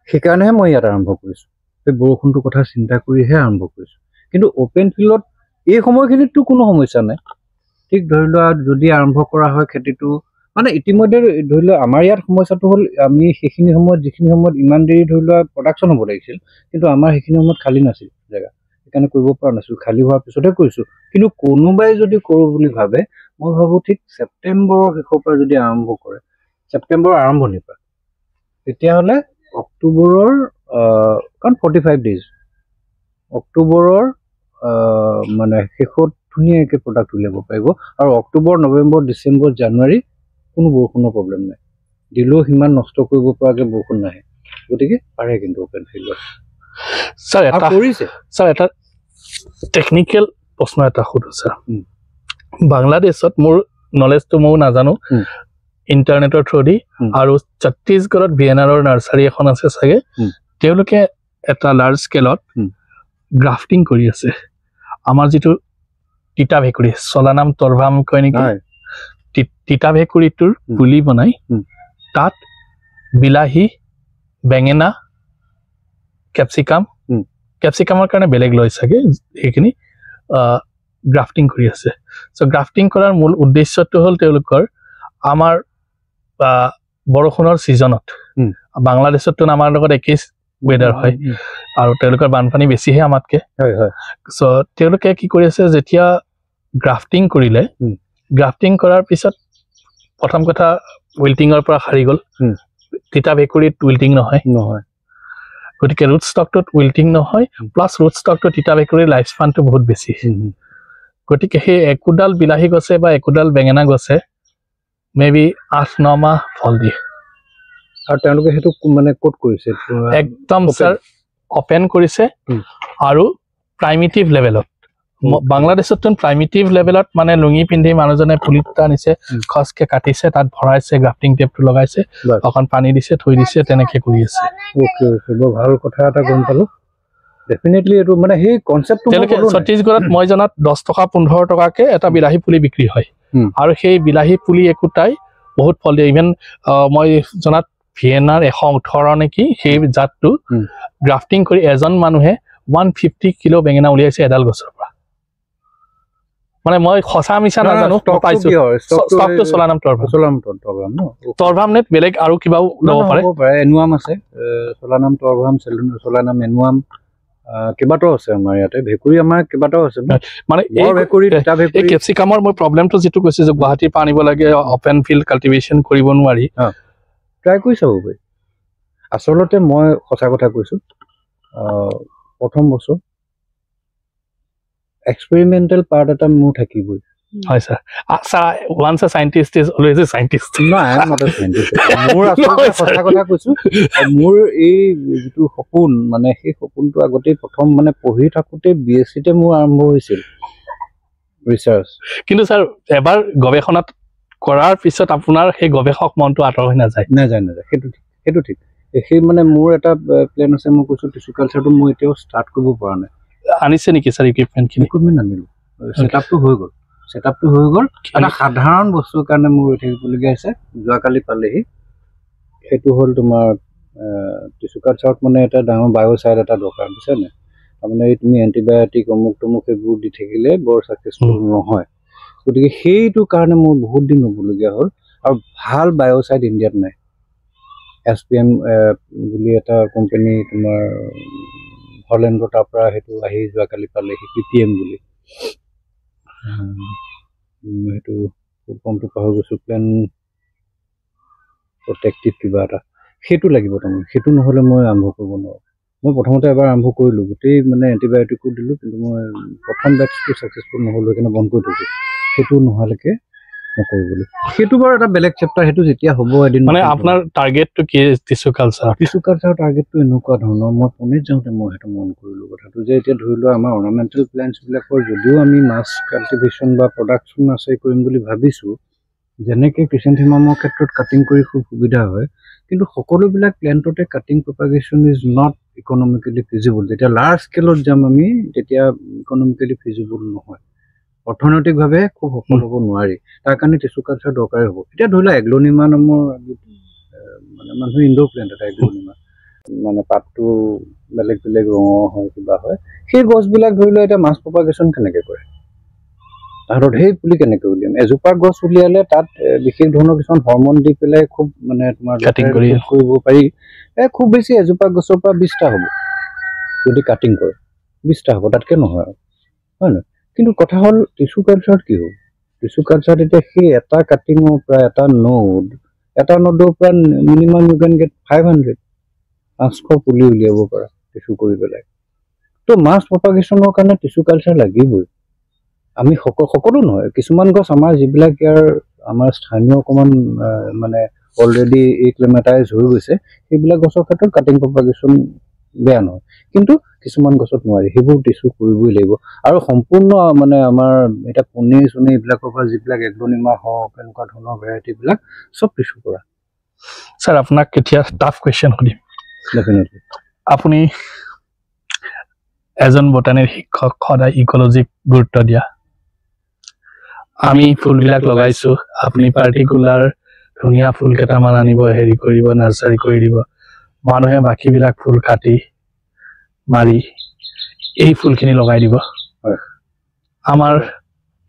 সেইকাৰণেহে মই ইয়াত আৰম্ভ কৰিছোঁ সেই বৰষুণটোৰ কথা চিন্তা কৰিহে আৰম্ভ কৰিছোঁ কিন্তু অপেন ফিল্ডত এই সময়খিনিততো কোনো সমস্যা নাই ঠিক ধৰি লোৱা যদি আৰম্ভ কৰা হয় খেতিটো মানে ইতিমধ্যে ধৰি লোৱা আমাৰ ইয়াত সমস্যাটো হ'ল আমি সেইখিনি সময়ত যিখিনি সময়ত ইমান দেৰি ধৰি লোৱা প্ৰডাকশ্যন হ'ব লাগিছিল কিন্তু আমাৰ সেইখিনি সময়ত খালী নাছিল জেগা সেইকাৰণে কৰিব পৰা নাছিলোঁ খালী হোৱাৰ পিছতহে কৰিছোঁ কিন্তু কোনোবাই যদি কৰোঁ বুলি ভাবে মই ভাবোঁ ঠিক ছেপ্টেম্বৰৰ শেষৰ পৰা যদি আৰম্ভ কৰে ছেপ্টেম্বৰৰ আৰম্ভণিৰ পৰা তেতিয়াহ'লে অক্টোবৰৰ কাৰণ 45 ডেইজ অক্টোবৰৰ মানে শেষত ধুনীয়াকৈ প্ৰডাক্ট উলিয়াব পাৰিব আৰু অক্টোবৰ নৱেম্বৰ ডিচেম্বৰ জানুৱাৰী কোনো বৰষুণৰ প্ৰব্লেম নাই দিলেও সিমান নষ্ট কৰিব পৰাকৈ বৰষুণ নাহে গতিকে পাৰে কিন্তু অপেন ফিল্ডত ছাৰ এটা টেকনিকেল প্ৰশ্ন এটা সোধো ছাৰ বাংলাদেশত মোৰ নলেজটো ময়ো নাজানো ইণ্টাৰনেটৰ থ্ৰুদি আৰু ছত্তীশগড়ত ভিএনআৰৰ নাৰ্চাৰী এখন আছে চাগে তেওঁলোকে এটা লাৰ্জ স্কেলত গ্ৰাফটিং কৰি আছে আমাৰ যিটো তিতা ভেকুৰী চলানাম তৰভাম কয় নেকি তিতা ভেকুৰীটোৰ পুলি বনাই তাত বিলাহী বেঙেনা কেপচিকামৰ কাৰণে বেলেগ লয় চাগে সেইখিনি গ্ৰাফটিং কৰি আছে চ' গ্ৰাফটিং কৰাৰ মূল উদ্দেশ্যটো হ'ল তেওঁলোকৰ আমাৰ বৰষুণৰ ছিজনত বাংলাদেশততো আমাৰ লগত একেই ৱেডাৰ হয় আৰু তেওঁলোকৰ বানপানী বেছিহে আমাতকে চ' তেওঁলোকে কি কৰি আছে যেতিয়া গ্ৰাফটিং কৰিলে গ্ৰাফটিং কৰাৰ পিছত প্ৰথম কথা উইল্টিঙৰ পৰা সাৰি গ'ল তিতা ভেকুৰীত উইল্টিং নহয় গতিকে ৰুট ষ্টকটোত উইল্টিং নহয় প্লাছ ৰুট ষ্টকটো তিতা ভেকুৰীৰ লাইফ স্পানটো বহুত বেছি গতিকে সেই একোডাল বিলাহী গছে বা একোডাল বেঙেনা গছে মেবি 8-9 মাহ ফল দিয়ে আৰু তেওঁলোকে সেইটো মানে ক'ত কৰিছে একদম ছাৰ অপেন কৰিছে আৰু প্ৰাইমিটিভ লেভেলত বাংলাদেশত প্ৰাইমিটিভ লেভেলত মানে লুঙি পিন্ধি মানুহজনে পুলিটা আনিছে খচকে কাটিছে তাত ভৰাইছে গ্ৰাফটিং টেপটো লগাইছে অকণ পানী দিছে থৈ দিছে তেনেকে কৰি আছে বৰ ভাল কথা এটা গম পালো ডেফিনেটলি এইটো মানে সেই কনচেপ্টটো ছত্তীশগড়ত মই জনাত 10 টকা 15 টকাকে এটা বিলাহী পুলি বিক্ৰী হয় আৰু সেই বিলাহী পুলি একোটাই বহুত ফল দিয়ে ইভেন মই জনাত ভিএনআৰ 118 নেকি সেই জাতটো গ্ৰাফটিং কৰি এজন মানুহে 150 কিলো বেঙেনা উলিয়াইছে এডাল গছৰ পৰা মানে মই খসা মিছা নাজানো পাইছো ষ্টকটো চলানাম তৰভাম নে বেলেগ আৰু কিবাও ল'ব পাৰে এনুৱাম আছে চলানাম তৰভাম চলানাম এনুৱাম কেইবাটাও আছে আমাৰ ইয়াতে ভেকুৰী আমাৰ কেইবাটাও আছে মানে এই কেপচিকামৰ মই প্ৰব্লেমটো যিটো কৈছে যে গুৱাহাটীৰ পৰা আনিব লাগে অপেন ফিল্ড কাল্টিভেশ্যন কৰিব নোৱাৰি ট্ৰাই কৰি চাব পাৰি আচলতে মই সঁচা কথা কৈছোঁ প্ৰথম বছৰ এক্সপেৰিমেণ্টেল পাৰ্ট এটা মোৰ থাকিবই হয় ছাৰ ছাৰ ওৱান্স আ সাইণ্টিষ্ট ইজ অলৱেজ এ সাইণ্টিষ্ট মোৰ আচলতে সঁচা কথা কৈছোঁ মোৰ এই যিটো সপোন মানে সেই সপোনটো আগতেই প্ৰথম মানে পঢ়ি থাকোঁতে BSc-তে মোৰ আৰম্ভ হৈছিল ৰিচাৰ্চ কিন্তু ছাৰ এবাৰ গৱেষণাত কৰাৰ পিছত আপোনাৰ সেই গৱেষক মনটো আঁতৰ হৈ নাযায় সেইটো ঠিক সেই মানে মোৰ এটা প্লেন আছে মই কৈছোঁ টিচু কালচাৰটো মই এতিয়াও ষ্টাৰ্ট কৰিব পৰা নাই আনিছে নেকি ছাৰ ইকুইপমেণ্ট আনিলোঁ ছেটআপটো হৈ গ'ল এটা সাধাৰণ বস্তুৰ কাৰণে মোৰ ৰৈ থাকিবলগীয়া আছে যোৱাকালি পালেহি সেইটো হ'ল তোমাৰ টিচু কালচাৰত মানে এটা ডাঙৰ বায়'চাইড এটা দৰকাৰ বুজিছা নাই তাৰমানে এই তুমি এণ্টিবায়'টিক অমুক তমুক সেইবোৰ দি থাকিলে বৰ ছাকচেছফুল নহয় গতিকে সেইটো কাৰণে মোৰ বহুত দিন হ'বলগীয়া হ'ল আৰু ভাল বায়'চাইড ইণ্ডিয়াত নাই SPM বুলি এটা কোম্পানী তোমাৰ হলেণ্ডৰ তাৰ পৰা সেইটো আহি যোৱাকালি পালেহি PPM বুলি সেইটো কমটো পাহৰি গৈছোঁ প্লেন প্ৰটেক্টিভ কিবা এটা সেইটো লাগিব তাৰমানে সেইটো নহ'লে মই আৰম্ভ কৰিব নোৱাৰোঁ মই প্ৰথমতে এবাৰ আৰম্ভ কৰিলোঁ গোটেই মানে এণ্টিবায়'টিকো দিলোঁ কিন্তু মই প্ৰথম বেটছটো ছাকচেছফুল নহ'লোঁ সেইকাৰণে বন্ধ কৰি থৈছোঁ সেইটো নোহোৱালৈকে নকৰোঁ। সেইটো বাৰু এটা বেলেগ চেপ্টাৰ, সেইটো যেতিয়া হ'ব এদিন। মানে আপোনাৰ টাৰ্গেটটো কি টিছু কালচাৰ? টিছু কালচাৰৰ টাৰ্গেটটো এনেকুৱা ধৰণৰ, মই পুনেত যাওঁতে মই সেইটো মন কৰিলোঁ কথাটো, যে এতিয়া ধৰি লোৱা আমাৰ অৰ্নামেণ্টেল প্লেণ্টছবিলাকৰ যদিও আমি মাছ কাল্টিভেশ্যন বা প্ৰডাকশ্যন আছে কৰিম বুলি ভাবিছোঁ, যেনেকৈ ক্ৰিচেণ্থেমামৰ ক্ষেত্ৰত কাটিং কৰি খুব সুবিধা হয়, কিন্তু সকলোবিলাক প্লেণ্টতে cutting propagation is not economically feasible. যেতিয়া লাৰ্জ স্কেলত যাম আমি, তেতিয়া ইকনমিকেলি ফিজিবল নহয়, অৰ্থনৈতিকভাৱে খুব সফল হ'ব নোৱাৰি। তাৰ কাৰণে টিছু কালচাৰ দৰকাৰী হ'ব। এতিয়া ধৰি লোৱা এগ্লনিমা নামৰ মানে মানুহে ইনডোৰ প্লেণ্ট এটা, এগ্লনিমা মানে পাতটো বেলেগ বেলেগ ৰঙৰ হয়, কিবা হয়, সেই গছবিলাক ধৰি লোৱা এতিয়া মাছ প্ৰপাগেশ্যন কেনেকৈ কৰে, তাহাঁতৰ সেই পুলি কেনেকৈ উলিয়াম? এজোপা গছ উলিয়ালে তাত বিশেষ ধৰণৰ কিছুমান হৰমন দি পেলাই খুব মানে তোমাৰ কাটিং কৰিব পাৰি। খুব বেছি এজোপা গছৰ পৰা 20টা হ'ব, যদি কাটিং কৰে 20টা হ'ব, তাতকৈ নহয় আৰু, হয় নহয়? কিন্তু কথা হ'ল টিছু কালচাৰত কি হ'ব? টিছু কালচাৰত এতিয়া সেই এটা কাটিঙৰ পৰা এটা নডৰ পৰা মিনিমাম ইউ কেন গেট 500 পুলি উলিয়াব পাৰা টিছু কৰি পেলাই। তো মাছ প্ৰপাগেশ্যনৰ কাৰণে টিছু কালচাৰ লাগিবই। আমি সকলো নহয়, কিছুমান গছ আমাৰ যিবিলাক ইয়াৰ আমাৰ স্থানীয় অকণমান মানে অলৰেডি এক্লেমেটাইজ হৈ গৈছে, সেইবিলাক গছৰ ক্ষেত্ৰত কাটিং প্ৰপাগেশ্যন বেয়া নহয়, কিন্তু কিছুমান গছত নোৱাৰি, সেইবোৰ টিছু কৰিবই লাগিব। আৰু সম্পূৰ্ণ মানে আমাৰ এতিয়া পুনে এইবিলাকৰ পৰা যিবিলাক এগ্লনিমা হওক, এনেকুৱা ধৰণৰ ভেৰাইটিবিলাক চব টিছু কৰা। ছাৰ, আপোনাক কেতিয়া টাফ কুৱেশ্যন সুধিম। ডেফিনেটলি। আপুনি এজন বটানীৰ শিক্ষক, সদায় ইক'লজিক গুৰুত্ব দিয়া। আমি ফুলবিলাক লগাইছো, আপুনি পাৰ্টিকুলাৰ ধুনীয়া ফুল কেইটামান আনিব, হেৰি কৰিব, নাৰ্চাৰী কৰি দিব, মানুহে বাকীবিলাক ফুল কাটি মাৰি এই ফুলখিনি লগাই দিব। আমাৰ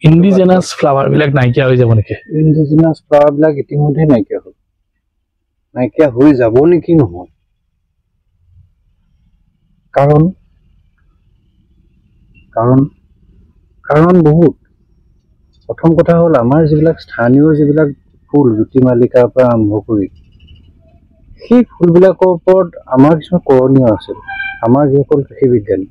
ইণ্ডিজিনাছ ফ্লাৱাৰবিলাক নাইকিয়া হৈ যাব নেকি? ইণ্ডিজিনাছ ফ্লাৱাৰবিলাক ইতিমধ্যে নাইকিয়া হৈ যাব নেকি? নহয়, কাৰণ বহুত। প্ৰথম কথা হ'ল আমাৰ যিবিলাক স্থানীয় যিবিলাক ফুল, জ্যোতি মালিকাৰ পৰা আৰম্ভ কৰি সেই ফুলবিলাকৰ ওপৰত আমাৰ কিছুমান কৰণীয় আছিল। আমাৰ যিসকল কৃষি বিজ্ঞানী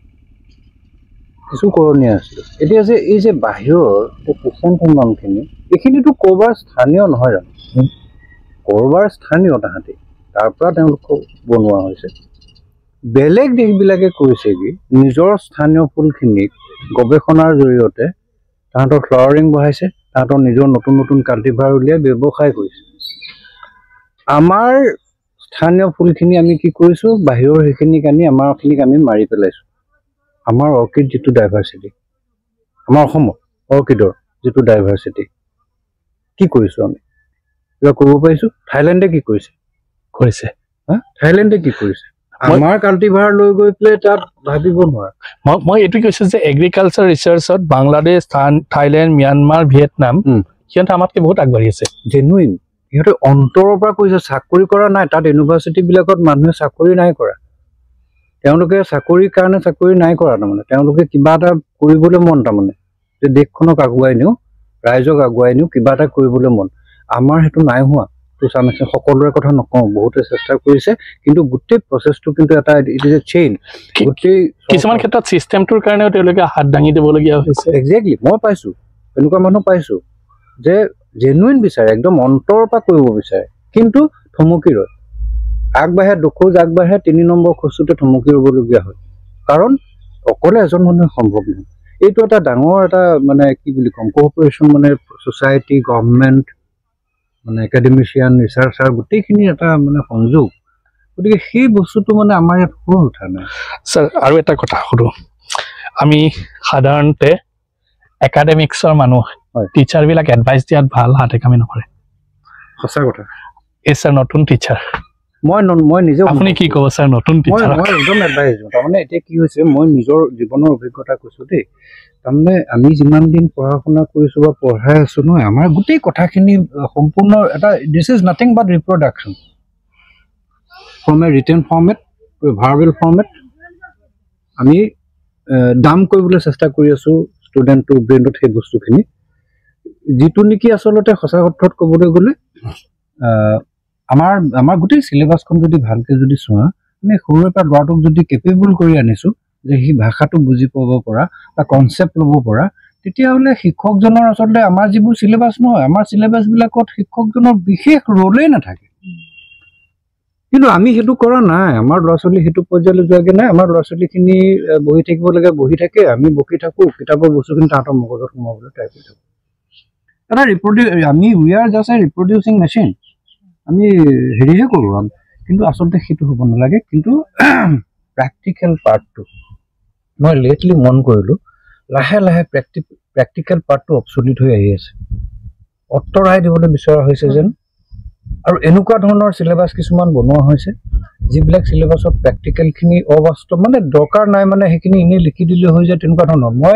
কিছু কৰণীয় আছিল। এতিয়া যে এই যে বাহিৰৰ ক্ৰিচেণ্থেমামখিনি, এইখিনিতো ক'ৰবাৰ স্থানীয় নহয় জানো? ক'ৰবাৰ স্থানীয়, তাহাঁতি তাৰ পৰা তেওঁলোকক বনোৱা হৈছে। বেলেগ দেশবিলাকে কৈছে কি নিজৰ স্থানীয় ফুলখিনিক গৱেষণাৰ জৰিয়তে তাহাঁতৰ ফ্লাৱাৰিং বঢ়াইছে, তাহাঁতৰ নিজৰ নতুন নতুন কাল্টিভাৰ উলিয়াই ব্যৱসায় কৰিছে। আমাৰ স্থানীয় ফুলখিনি আমি কি কৰিছোঁ, বাহিৰৰ সেইখিনিক আনি আমাৰখিনিক আমি মাৰি পেলাইছোঁ। আমাৰ অৰ্কিড যিটো ডাইভাৰ্চিটি, আমাৰ অসমৰ অৰ্কিডৰ যিটো ডাইভাৰ্চিটি, কি কৰিছোঁ আমি? কিবা কৰিব পাৰিছোঁ? থাইলেণ্ডে কি কৰিছে? থাইলেণ্ডে কি কৰিছে? আমাৰ কাল্টিভাৰ লৈ গৈ পেলাই তাত ভাবিব নোৱাৰে। মই এইটো কৈছোঁ যে এগ্ৰিকালচাৰ ৰিচাৰ্চত বাংলাদেশ, থাইলেণ্ড, ম্যানমাৰ, ভিয়েটনাম, সিহঁতে আমাতকৈ বহুত আগবাঢ়ি আছে। জেনুইন, সিহঁতে অন্তৰৰ পৰা কৰিছে, চাকৰি কৰা নাই। তাত ইউনিভাৰ্চিটিবিলাকত মানুহে চাকৰি নাই কৰা, তেওঁলোকে চাকৰিৰ কাৰণে চাকৰি নাই কৰা। তাৰমানে তেওঁলোকে কিবা এটা কৰিবলৈ মন, তাৰমানে যে দেশখনক আগুৱাই নিওঁ, ৰাইজক আগুৱাই নিওঁ, কিবা এটা কৰিবলৈ মন। আমাৰ সেইটো নাই হোৱা। সকলোৰে কথা নকওঁ, বহুতে চেষ্টা কৰিছে, কিন্তু গোটেই প্ৰচেছটো কিন্তু এটা ইট ইজ এ চেইন। গোটেই কিছুমান ক্ষেত্ৰত চিষ্টেমটোৰ কাৰণেও তেওঁলোকে হাত দাঙি দিবলগীয়া হৈছে। একজেক্টলি, মই পাইছোঁ, এনেকুৱা মানুহ পাইছোঁ যে জেনুইন বিচাৰে, একদম অন্তৰৰ পৰা কৰিব বিচাৰে, কিন্তু থমকি ৰয়। আগবাঢ়ে, দুখোজ আগবাঢ়ে, 3 নম্বৰ খোজটোতে থমকি ৰ'বলগীয়া হয়, কাৰণ অকলে এজন মানুহে সম্ভৱ নহয়। এইটো এটা ডাঙৰ এটা মানে কি বুলি ক'ম, কোঅপাৰেশ্যন, মানে ছ'চাইটি, গভৰ্ণমেণ্ট, মানে একাডেমিচিয়ান, ৰিচাৰ্চাৰ, গোটেইখিনি এটা মানে সংযোগ। গতিকে সেই বস্তুটো মানে আমাৰ ইয়াত হৈ উঠা নাই। ছাৰ, আৰু এটা কথা সুধোঁ। আমি সাধাৰণতে একাডেমিক্সৰ মানুহ, টিচাৰবিলাক এডভাইচ দিয়াত ভাল হাতে কামি নকৰে। সঁচা কথা। এই ছাৰ নতুন টিচাৰ, মই নিজে, আপুনি কি ক'ব ছাৰ? নতুন টিচাৰ মই একদম এডভাইচ দিওঁ। তাৰমানে এতিয়া কি হৈছে, মই নিজৰ জীৱনৰ অভিজ্ঞতা কৈছোঁ দেই। তাৰমানে আমি যিমান দিন পঢ়া শুনা কৰিছোঁ বা পঢ়াই আছোঁ নহয়, আমাৰ গোটেই কথাখিনি সম্পূৰ্ণ এটা this is nothing but reproduction from a written format to a verbal format. আমি দাম কৰিবলৈ চেষ্টা কৰি আছোঁ ষ্টুডেণ্টটোৰ ব্ৰেইনত সেই বস্তুখিনি, যিটো নেকি আচলতে সঁচা অৰ্থত ক'বলৈ গ'লে আমাৰ গোটেই চিলেবাছখন যদি ভালকৈ যদি চোৱা, আমি সৰুৰে পৰা ল'ৰাটোক যদি কেপেবল কৰি আনিছোঁ যে সি ভাষাটো বুজি পাব পৰা বা কনচেপ্ট ল'ব পৰা, তেতিয়াহ'লে শিক্ষকজনৰ আচলতে আমাৰ যিবোৰ চিলেবাছ নহয় আমাৰ চিলেবাছবিলাকত শিক্ষকজনৰ বিশেষ ৰোলেই নাথাকে কিন্তু আমি সেইটো কৰা নাই আমাৰ ল'ৰা ছোৱালী সেইটো পৰ্যায়লৈ যোৱাগে নাই আমাৰ ল'ৰা ছোৱালীখিনি বহি থাকিব লাগে বহি থাকে আমি বকি থাকোঁ কিতাপৰ বস্তুখিনি তাহাঁতৰ মগজত সোমাবলৈ ট্ৰাই কৰি থাকোঁ এটা আমি we are just a reproducing machine আমি হেৰিহে কৰোঁ কিন্তু আচলতে সেইটো হ'ব নালাগে কিন্তু প্ৰেক্টিকেল পাৰ্টটো মই লেটলি মন কৰিলোঁ লাহে লাহে প্ৰেক্টিকেল পাৰ্টটো অবচলিট হৈ আহি আছে অঁতৰাই দিবলৈ বিচৰা হৈছে যেন আৰু এনেকুৱা ধৰণৰ চিলেবাছ কিছুমান বনোৱা হৈছে যিবিলাক চিলেবাছত প্ৰেক্টিকেলখিনি অবাস্তৱ মানে দৰকাৰ নাই মানে সেইখিনি এনেই লিখি দিলে হৈ যায় তেনেকুৱা ধৰণৰ মই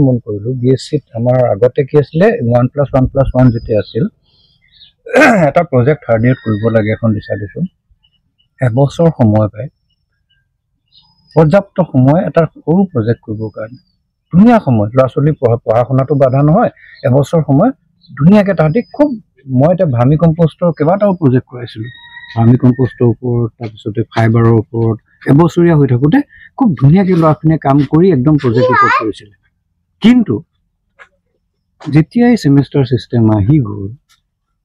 মন কৰিলোঁ BSCত আমাৰ আগতে কি আছিলে 1+1+1 যেতিয়া আছিল এটা প্ৰজেক্ট থাৰ্ড ইয়েৰত কৰিব লাগে এখন ডিচাৰ্টেশ্যন এবছৰ সময় পায় পৰ্যাপ্ত সময় এটা সৰু প্ৰজেক্ট কৰিবৰ কাৰণে ধুনীয়া সময় ল'ৰা ছোৱালী পঢ়া শুনাটো বাধা নহয় এবছৰ সময় ধুনীয়াকৈ তাহাঁতি খুব মই এতিয়া ভাৰ্মি কম্পষ্টৰ কেইবাটাও প্ৰজেক্ট কৰাইছিলোঁ ভাৰ্মি কম্পষ্টৰ ওপৰত তাৰপিছতে ফাইবাৰৰ ওপৰত এবছৰীয়া হৈ থাকোঁতে খুব ধুনীয়াকৈ ল'ৰাখিনিয়ে কাম কৰি একদম প্ৰজেক্ট ৰিপৰ্ট কৰিছিলে কিন্তু যেতিয়াই ছেমিষ্টাৰ ছিষ্টেম আহি গ'ল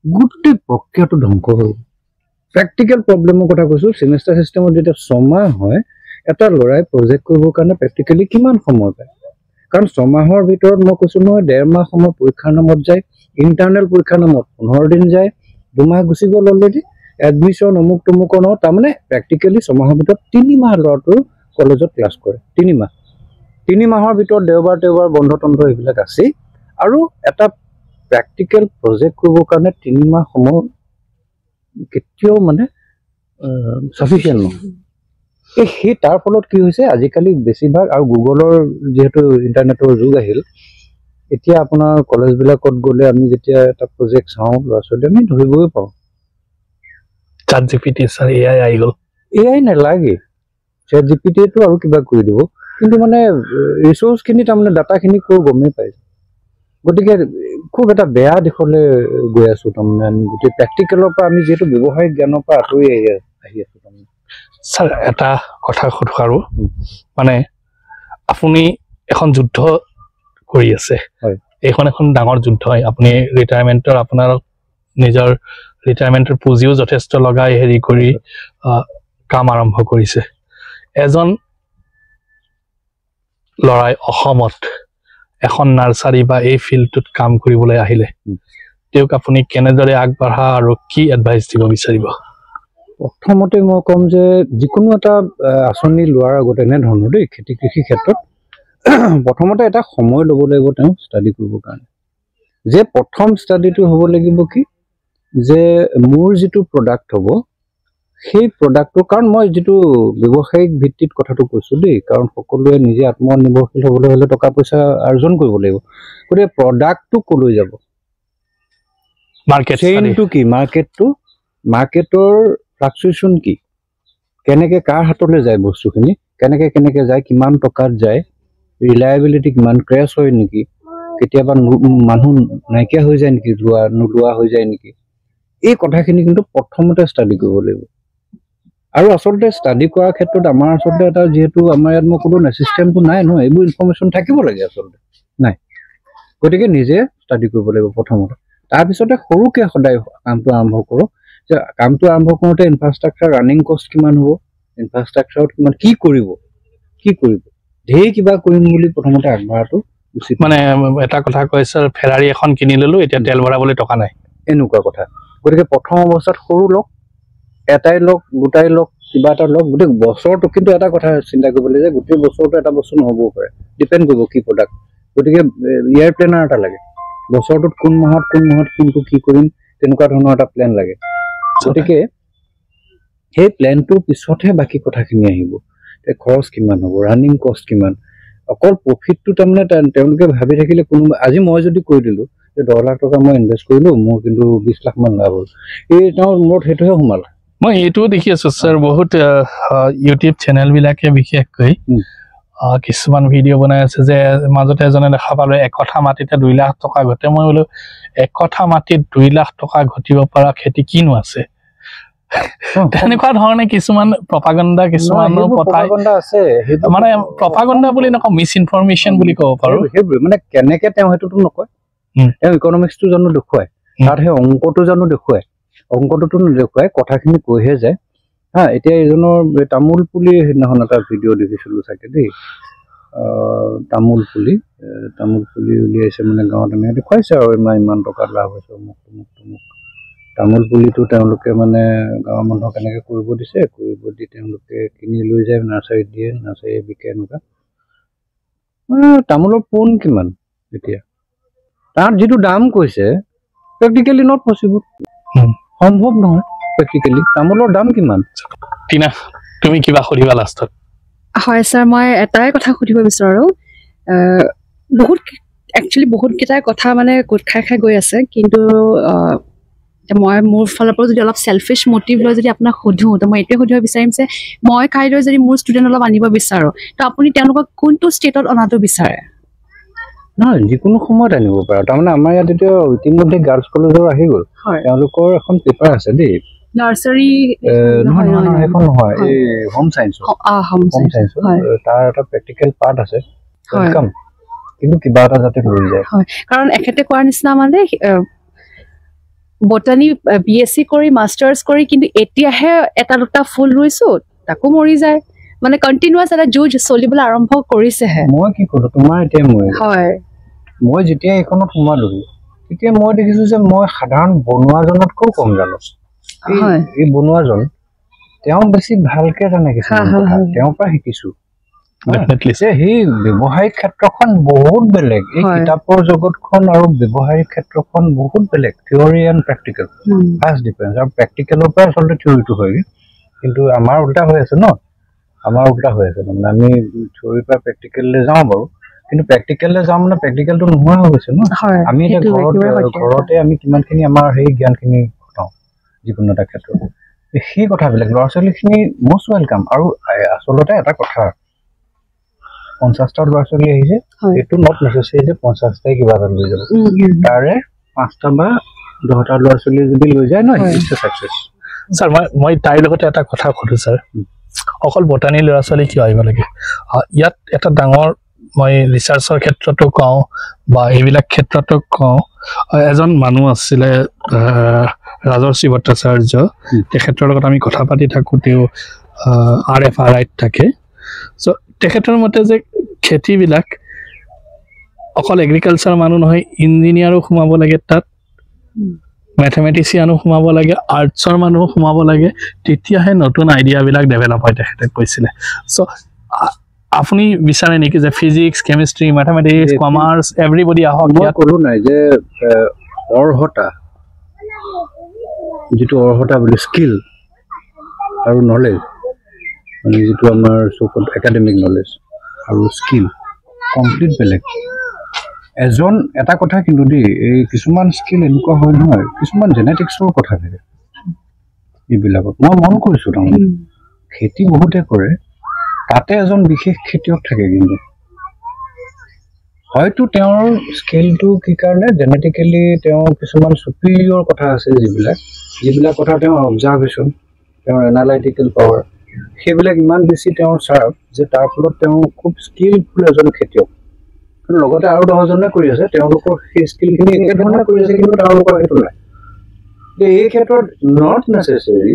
গোটেই প্ৰক্ৰিয়াটো ধ্বংস হৈ গ'ল প্ৰেক্টিকেল প্ৰব্লেমৰ কথা কৈছোঁ ছেমিষ্টাৰ ছিষ্টেমত যেতিয়া 6 মাহ হয় এটা ল'ৰাই প্ৰজেক্ট কৰিবৰ কাৰণে প্ৰেক্টিকেলি কিমান সময় পায় কাৰণ 6 মাহৰ ভিতৰত মই কৈছোঁ নহয় 1.5 মাহ সময় পৰীক্ষাৰ নামত যায় ইণ্টাৰনেল পৰীক্ষাৰ নামত 15 দিন যায় 2 মাহ গুচি গ'ল অলৰেডি এডমিশ্যন অমুক তমুকৰ ন তাৰমানে প্ৰেক্টিকেলি 6 মাহৰ ভিতৰত 3 মাহ ল'ৰাটো কলেজত ক্লাছ কৰে 3 মাহৰ ভিতৰত দেওবাৰ বন্ধ তন্ধ এইবিলাক আছেই আৰু এটা প্ৰেক্টিকেল প্ৰজেক্ট কৰিবৰ কাৰণে 3 মাহ সময় কেতিয়াও মানে সাফিচিয়েণ্ট নহয় সেই তাৰ ফলত কি হৈছে আজিকালি বেছিভাগ আৰু গুগলৰ যিহেতু ইণ্টাৰনেটৰ যুগ আহিল এতিয়া আপোনাৰ কলেজবিলাকত গ'লে আমি যেতিয়া এটা প্ৰজেক্ট চাওঁ ল'ৰা ছোৱালী আমি ধৰিবই পাৰোঁ ChatGPT স্যাৰ AI আহি গ'ল AI নালাগে ChatGPTটো আৰু কিবা কৰি দিব কিন্তু মানে ৰিচোৰ্চখিনি তাৰমানে ডাটাখিনি কৈ গমেই পায় গতিকে খুব এটা বেয়া দিশলৈ গৈ আছোঁ তাৰমানে আমি গোটেই প্ৰেক্টিকেলৰ পৰা আমি যিহেতু ব্যৱহাৰিক জ্ঞানৰ পৰা আঁতৰি আহি আছোঁ তাৰমানে স্যাৰ এটা কথা সুধো আৰু মানে আপুনি এখন যুদ্ধ কৰি আছে হয় এইখন এখন ডাঙৰ যুদ্ধ হয় আপুনি ৰিটায়াৰমেণ্টৰ আপোনাৰ নিজৰ ৰিটায়াৰমেণ্টৰ পুঁজিও যথেষ্ট লগাই হেৰি কৰি কাম আৰম্ভ কৰিছে এজন ল'ৰাই অসমত এখন নাৰ্চাৰী বা এই ফিল্ডটোত কাম কৰিবলৈ আহিলে তেওঁক আপুনি কেনেদৰে আগবঢ়া আৰু কি এডভাইচ দিব বিচাৰিব প্ৰথমতে মই ক'ম যে যিকোনো এটা আঁচনি লোৱাৰ আগতে এনেধৰণৰ দেই খেতি কৃষি ক্ষেত্ৰত প্ৰথমতে এটা সময় ল'ব লাগিব তেওঁ ষ্টাডি কৰিবৰ কাৰণে যে প্ৰথম ষ্টাডিটো হ'ব লাগিব কি যে মোৰ যিটো প্ৰডাক্ট হ'ব সেই প্ৰডাক্টটো কাৰণ মই যিটো ব্যৱসায়িক ভিত্তিত কথাটো কৈছোঁ দেই কাৰণ সকলোৱে নিজে আত্মনিৰ্ভৰশীল হ'বলৈ হ'লে টকা পইচা অৰ্জন কৰিব লাগিব গতিকে প্ৰডাক্টটো ক'লৈ যাব মাৰ্কেট চেইনটো কি মাৰ্কেটৰ ফ্লাকচুৱেশ্যন কি কেনেকৈ কাৰ হাতলৈ যায় বস্তুখিনি কেনেকৈ যায় কিমান টকাত যায় ৰিলায়েবিলিটি কিমান ক্ৰেছ হয় নেকি কেতিয়াবা মানুহ নাইকিয়া হৈ যায় নেকি নোলোৱা হৈ যায় নেকি এই কথাখিনি কিন্তু প্ৰথমতে ষ্টাডি কৰিব লাগিব আৰু আচলতে ষ্টাডি কৰাৰ ক্ষেত্ৰত আমাৰ আচলতে এটা যিহেতু আমাৰ ইয়াত মই ক'লো নাই ছিষ্টেমটো নাই নহয় এইবোৰ ইনফৰ্মেশ্যন থাকিব লাগে আচলতে নাই গতিকে নিজে ষ্টাডি কৰিব লাগিব প্ৰথমতে তাৰপিছতে সৰুকৈ সদায় কামটো আৰম্ভ কৰোঁ যে কামটো আৰম্ভ কৰোঁতে ইনফ্ৰাষ্ট্ৰাকচাৰ ৰানিং কষ্ট কিমান হ'ব ইনফ্ৰাষ্ট্ৰাকচাৰত কিমান কি কৰিব ঢেৰ কিবা কৰিম বুলি প্ৰথমতে আগবঢ়াটো উচিত মানে এটা কথা কয় স্যাৰ ফেৰাৰী এখন কিনি ল'লোঁ এতিয়া তেল ভৰাবলৈ টকা নাই এনেকুৱা কথা গতিকে প্ৰথম অৱস্থাত সৰু লওক এটাই লওক গোটাই লওক কিবা এটা লওক গোটেই বছৰটো কিন্তু এটা কথা চিন্তা কৰিব লাগে যে গোটেই বছৰটো এটা বস্তু নহ'বও পাৰে ডিপেণ্ড কৰিব কি প্ৰডাক্ট গতিকে ইয়াৰ প্লেনাৰ এটা লাগে বছৰটোত কোন মাহত কোনটো কি কৰিম তেনেকুৱা ধৰণৰ এটা প্লেন লাগে গতিকে সেই প্লেনটোৰ পিছতহে বাকী কথাখিনি আহিব খৰচ কিমান হ'ব ৰানিং কষ্ট কিমান অকল প্ৰফিটটো তাৰমানে তেওঁলোকে ভাবি থাকিলে কোনোবা আজি মই যদি কৈ দিলোঁ যে 10 লাখ টকা মই ইনভেষ্ট কৰিলোঁ মোৰ কিন্তু 20 লাখ মান লাভ হ'ল এই তেওঁৰ মূৰত সেইটোহে সোমাল মই এইটোও দেখি আছোঁ স্যাৰ বহুত ইউটিউব চেনেলবিলাকে বিশেষকৈ কিছুমান ভিডিঅ' বনাই আছে যে মাজতে এজনে দেখা পালোঁ 1 কঠা মাটিতে 2 লাখ টকা ঘটে মই বোলো 1 কঠা মাটিত 2 লাখ টকা ঘটিব পৰা খেতি কিনো আছে তেনেকুৱা ধৰণে কিছুমান প্ৰপাগাণ্ডা কিছুমানৰ পঠাই আছে মানে প্ৰপাগাণ্ডা বুলি নকওঁ মিছ ইনফৰমেশ্যন বুলি ক'ব পাৰোঁ সেইবোৰ মানে কেনেকে তেওঁ সেইটোতো নকয় তেওঁ ইকনমিক্সটো জানো দেখুৱায় তাত সেই অংকটো জানো দেখুৱায় অংকটোতো নেদেখুৱায় কথাখিনি কৈহে যায় হা এতিয়া এজনৰ তামোল পুলি সেইদিনাখন এটা ভিডিঅ' দেখিছিলোঁ চাগে দেই তামোল পুলি উলিয়াইছে মানে গাঁৱত এনেকৈ দেখুৱাইছে আৰু ইমান টকা লাভ হৈছে মোক তামোল পুলিটো তেওঁলোকে মানে গাঁৱৰ মানুহক এনেকৈ কৰিব দিছে কৰিব দি তেওঁলোকে কিনি লৈ যায় নাৰ্চাৰীত দিয়ে নাৰ্চাৰীয়ে বিকে এনেকুৱা তামোলৰ পোন কিমান এতিয়া তাত যিটো দাম কৈছে প্ৰেক্টিকেলি নট পচিবল সম্ভৱ নহয় প্ৰেক্টিকেলি তামোলৰ দাম কিমান টিনা তুমি কিবা সুধিবা লাষ্টত হয় ছাৰ মই এটাই কথা সুধিব বিচাৰোঁ বহুতকেইটাই কথা মানে গোট খাই গৈ আছে কিন্তু মই মোৰ ফালৰ পৰা যদি অলপ চেলফিছ মটিভ লৈ যদি আপোনাক সোধোঁ তো মই এইটোৱে সুধিব বিচাৰিম যে মই কাইলৈ যদি মোৰ ষ্টুডেণ্ট অলপ আনিব বিচাৰোঁ তো আপুনি তেওঁলোকক কোনটো ষ্টেটত অনাটো বিচাৰে নহয় যিকোনো সময়ত আনিব পাৰে তাৰমানে আমাৰ ইয়াত এতিয়া ইতিমধ্যে গাৰ্লছ কলেজৰ আহি গ'ল তেওঁলোকৰ এখন পেপাৰ আছে দেই নাৰ্চাৰী নহয় সেইখন নহয় এই হোম চায়েন্সৰ তাৰ এটা প্ৰেক্টিকেল পাৰ্ট আছে কিন্তু কিবা এটা যাতে লৈ যায় কাৰণ এখেতে কোৱাৰ নিচিনা মানে বটানী BSc কৰি মাষ্টাৰ্ছ কৰি কিন্তু এতিয়াহে এটা দুটা ফুল ৰুইছোঁ তাকো মৰি যায় মানে কণ্টিনিউৱাছ এটা যুঁজ চলিবলৈ আৰম্ভ কৰিছেহে মই কি কৰোঁ তোমাৰ এতিয়া মই যেতিয়া এইখনত সোমালোহি তেতিয়া মই দেখিছোঁ যে মই সাধাৰণ বনোৱাজনতকৈও কম জানো এই বনোৱাজন তেওঁ বেছি ভালকে জানে কিছুমান কথা তেওঁৰ পৰা শিকিছোঁ সেই ব্যৱহাৰিক ক্ষেত্ৰখন বহুত বেলেগ এই কিতাপৰ জগতখন আৰু ব্যৱহাৰিক ক্ষেত্ৰখন বহুত বেলেগ theory and practical first difference আৰু প্ৰেক্টিকেলৰ পৰা আচলতে থিয়ৰীটো হয়গৈ কিন্তু আমাৰ উল্টা হৈ আছে মানে আমি থিয়ৰীৰ পৰা প্ৰেক্টিকেললৈ যাওঁ বাৰু কিন্তু প্ৰেক্টিকেললৈ যাওঁ মানে প্ৰেক্টিকেলটো নোহোৱা হৈ গৈছে ন আমি এতিয়া ঘৰতে আমি কিমানখিনি আমাৰ সেই জ্ঞানখিনি ঘটাওঁ যিকোনো এটা ক্ষেত্ৰত সেই কথাবিলাক ল'ৰা ছোৱালীখিনি মষ্ট ৱেলকাম আৰু আচলতে এটা কথা 50টা ল'ৰা ছোৱালী আহিছে এইটো নট নেচেচাৰী যে 50টাই কিবা এটা লৈ যাব তাৰে 5টা বা 10টা ল'ৰা ছোৱালী যদি লৈ যায় নহয় ইটছ এ ছাকচেছ ছাৰ মই তাইৰ লগতে এটা কথা সুধোঁ ছাৰ অকল বটানী ল'ৰা ছোৱালী কিয় আহিব লাগে ইয়াত এটা ডাঙৰ মই ৰিচাৰ্চৰ ক্ষেত্ৰতো কওঁ বা এইবিলাক ক্ষেত্ৰতো কওঁ এজন মানুহ আছিলে ৰাজৰ্ষি ভট্টাচাৰ্য তেখেতৰ লগত আমি কথা পাতি থাকোঁ তেওঁ RFRIত থাকে চ' তেখেতৰ মতে যে খেতিবিলাক অকল এগ্ৰিকালচাৰ মানুহ নহয় ইঞ্জিনিয়াৰো সোমাব লাগে তাত মেথমেটিচিয়ানো সোমাব লাগে আৰ্টছৰ মানুহো সোমাব লাগে তেতিয়াহে নতুন আইডিয়াবিলাক ডেভেলপ হয় তেখেতে কৈছিলে চ' আপুনি বিচাৰে নেকি যে physics chemistry mathematics commerce everybody আহক মই ক'লো নাই যে যিটো অৰ্হতা বুলি স্কিল আৰু নলেজ মানে যিটো আমাৰ চকুত একাডেমিক নলেজ আৰু স্কিল কমপ্লিট বেলেগ এজন এটা কথা কিন্তু দেই এই কিছুমান স্কিল এনেকুৱা হয় নহয় কিছুমান জেনেটিক্সৰ কথা থাকে এইবিলাকত মই মন কৰিছোঁ তাৰমানে খেতি বহুতে কৰে তাতে এজন বিশেষ খেতিয়ক থাকে কিন্তু হয়তো তেওঁৰ স্কিলটো কি কাৰণে জেনেটিকেলি তেওঁ কিছুমান চুপিৰিয়ৰ কথা আছে যিবিলাক কথা তেওঁৰ অবজাৰ্ভেশ্যন তেওঁৰ এনালাইটিকেল পাৱাৰ সেইবিলাক ইমান বেছি তেওঁৰ চাৰ্ভ যে তাৰ ফলত তেওঁ খুব স্কিলফুল এজন খেতিয়ক কিন্তু লগতে আৰু 10জনে কৰি আছে তেওঁলোকৰ সেই স্কিলখিনি একেধৰণে কৰি আছে কিন্তু তেওঁলোকৰ সেইটো নাই এই ক্ষেত্ৰত নট নেচেচাৰী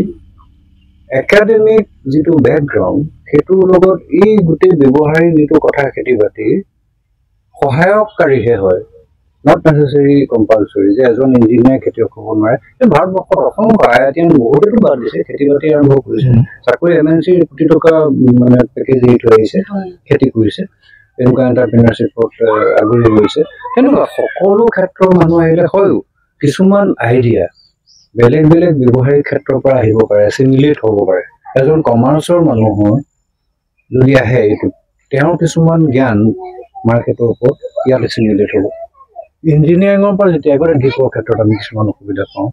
একাডেমিক যিটো বেকগ্ৰাউণ্ড সেইটোৰ লগত এই গোটেই ব্যৱহাৰিক যিটো কথা খেতি বাতি সহায়ককাৰীহে হয় নট নেচেচাৰী কম্পালচৰী যে এজন ইঞ্জিনিয়াৰ খেতিয়ক হ'ব নোৱাৰে এই ভাৰতবৰ্ষত অসংখ্য IITian বহুতেতো বাদ দিছে খেতি বাতি আৰম্ভ কৰিছে চাকৰি MNC কোটি টকা মানে পেকেজ দি থৈ আহিছে খেতি কৰিছে এনেকুৱা এণ্টাৰপ্ৰিনাৰশ্বিপত আগুৰি গৈছে তেনেকুৱা সকলো ক্ষেত্ৰৰ মানুহ আহিলে হয়ো কিছুমান আইডিয়া বেলেগ বেলেগ ব্যৱহাৰিক ক্ষেত্ৰৰ পৰা আহিব পাৰে চিমিলেট হ'ব পাৰে এজন কমাৰ্চৰ মানুহৰ যদি আহে এইটো তেওঁৰ কিছুমান জ্ঞান মাৰ্কেটৰ ওপৰত ইয়াতে চিমিলেট হ'ব ইঞ্জিনিয়াৰিঙৰ পৰা যেতিয়া একেবাৰে ডিপৰ ক্ষেত্ৰত আমি কিছুমান অসুবিধা পাওঁ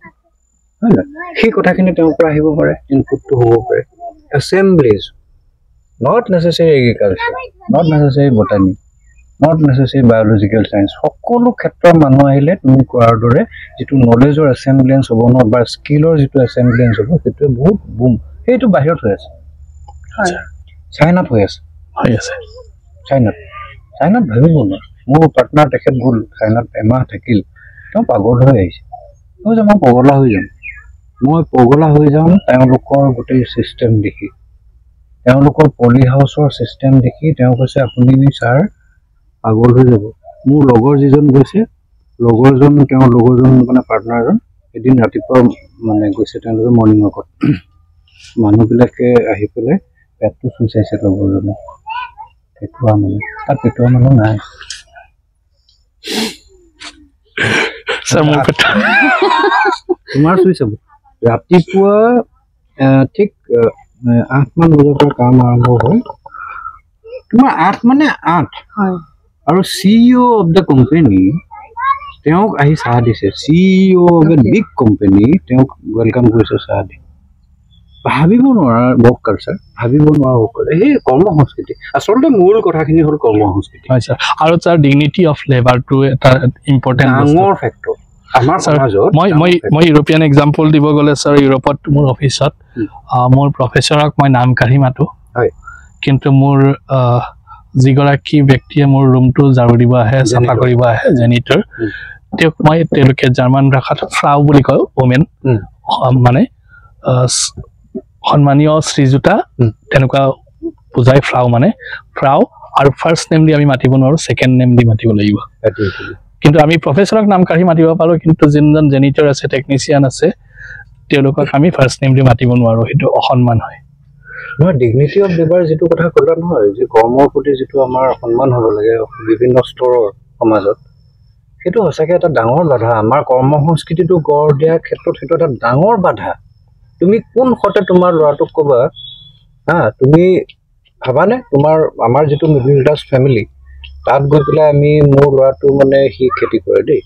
হয় নাই সেই কথাখিনি তেওঁৰ পৰা আহিব পাৰে ইনপুটটো হ'ব পাৰে assemblies not necessary agriculture not necessary botany not necessary biological science সকলো ক্ষেত্ৰৰ মানুহ আহিলে তুমি কোৱাৰ দৰে যিটো নলেজৰ এছেম্বলেঞ্চ হ'ব ন বা স্কিলৰ যিটো এছেম্বলেঞ্চ হ'ব সেইটোৱে বহুত বুম সেইটো বাহিৰত হৈ আছে চাইনাত হৈ আছে চাইনাত ভাবিব নোৱাৰে মোৰ পাৰ্টনাৰ তেখেত গ'ল চাইনাত এমাহ থাকিল তেওঁ পাগল হৈ আহিছে যে মই পগলা হৈ যাওঁ তেওঁলোকৰ গোটেই ছিষ্টেম দেখি তেওঁলোকৰ পলি হাউচৰ ছিষ্টেম দেখি তেওঁ কৈছে আপুনি ছাৰ পাগল হৈ যাব মোৰ লগৰ যিজন গৈছে তেওঁৰ লগৰজন মানে পাৰ্টনাৰজন এদিন ৰাতিপুৱা মানে গৈছে তেওঁলোকে মৰ্ণিং ৱাকত মানুহবিলাকে আহি পেলাই পেটটো চুই চাইছে লগৰজনে পেটুৱা মানে তাত পেটুৱা মানুহ নাই তোমাৰ চুই চাব ৰাতিপুৱা ঠিক 8 মান বজাৰ পৰা কাম আৰম্ভ হয় তোমাৰ 8 মানে 8 আৰু CEO অফ দ্য কোম্পানী তেওঁক আহি চাহ দিছে CEO of a big company তেওঁক ৱেলকাম কৰিছে চাহ দি ভাবিব নোৱাৰা ৱৰ্ক কালচাৰ সেই কৰ্ম সংস্কৃতি আচলতে মূল কথাখিনি হ'ল কৰ্ম সংস্কৃতি আৰু তাৰ ডিগনিটি অফ লেবাৰটো এটা ইম্পৰ্টেণ্ট ডাঙৰ ফেক্টৰ আমাৰ সমাজত মই ইউৰোপিয়ান এক্সাম্পল দিব গ'লে ছাৰ ইউৰোপত মোৰ অফিচত মোৰ প্ৰফেচৰক মই নাম কাঢ়ি মাতো কিন্তু মোৰ যিগৰাকী ব্যক্তিয়ে মোৰ ৰুমটো ঝাৰু দিব আহে চাফা কৰিব আহে জেনিটৰ তেওঁলোকে জাৰ্মান ভাষাত ফ্ৰাউ বুলি কয় ওমেন মানে সন্মানীয় শ্ৰীযুতা তেনেকুৱা বুজাই ফ্ৰাউ আৰু ফাৰ্ষ্ট নেম দি আমি মাতিব নোৱাৰো ছেকেণ্ড নেম দি মাতিব লাগিব কিন্তু আমি প্ৰফেচৰক নাম কাঢ়ি মাতিব পাৰো কিন্তু যোনজন জেনিটৰ আছে টেকনিচিয়ান আছে তেওঁলোকক আমি ফাৰ্ষ্ট নেম দি মাতিব নোৱাৰো সেইটো অসন্মান হয় নহয় ডিগনিটি অফ লেবাৰ যিটো কথা ক'লা নহয় যে কৰ্মৰ প্ৰতি যিটো আমাৰ সন্মান হ'ব লাগে বিভিন্ন স্তৰৰ সমাজত সেইটো সঁচাকৈ এটা ডাঙৰ বাধা আমাৰ কৰ্ম সংস্কৃতিটো গঢ় দিয়াৰ ক্ষেত্ৰত সেইটো এটা ডাঙৰ বাধা তুমি কোন হতে তোমাৰ ল'ৰাটোক ক'বা তুমি ভাবানে আমাৰ যিটো মিডল ক্লাছ ফেমিলি তাত গৈ পেলাই আমি মোৰ ল'ৰাটো মানে সি খেতি কৰে দেই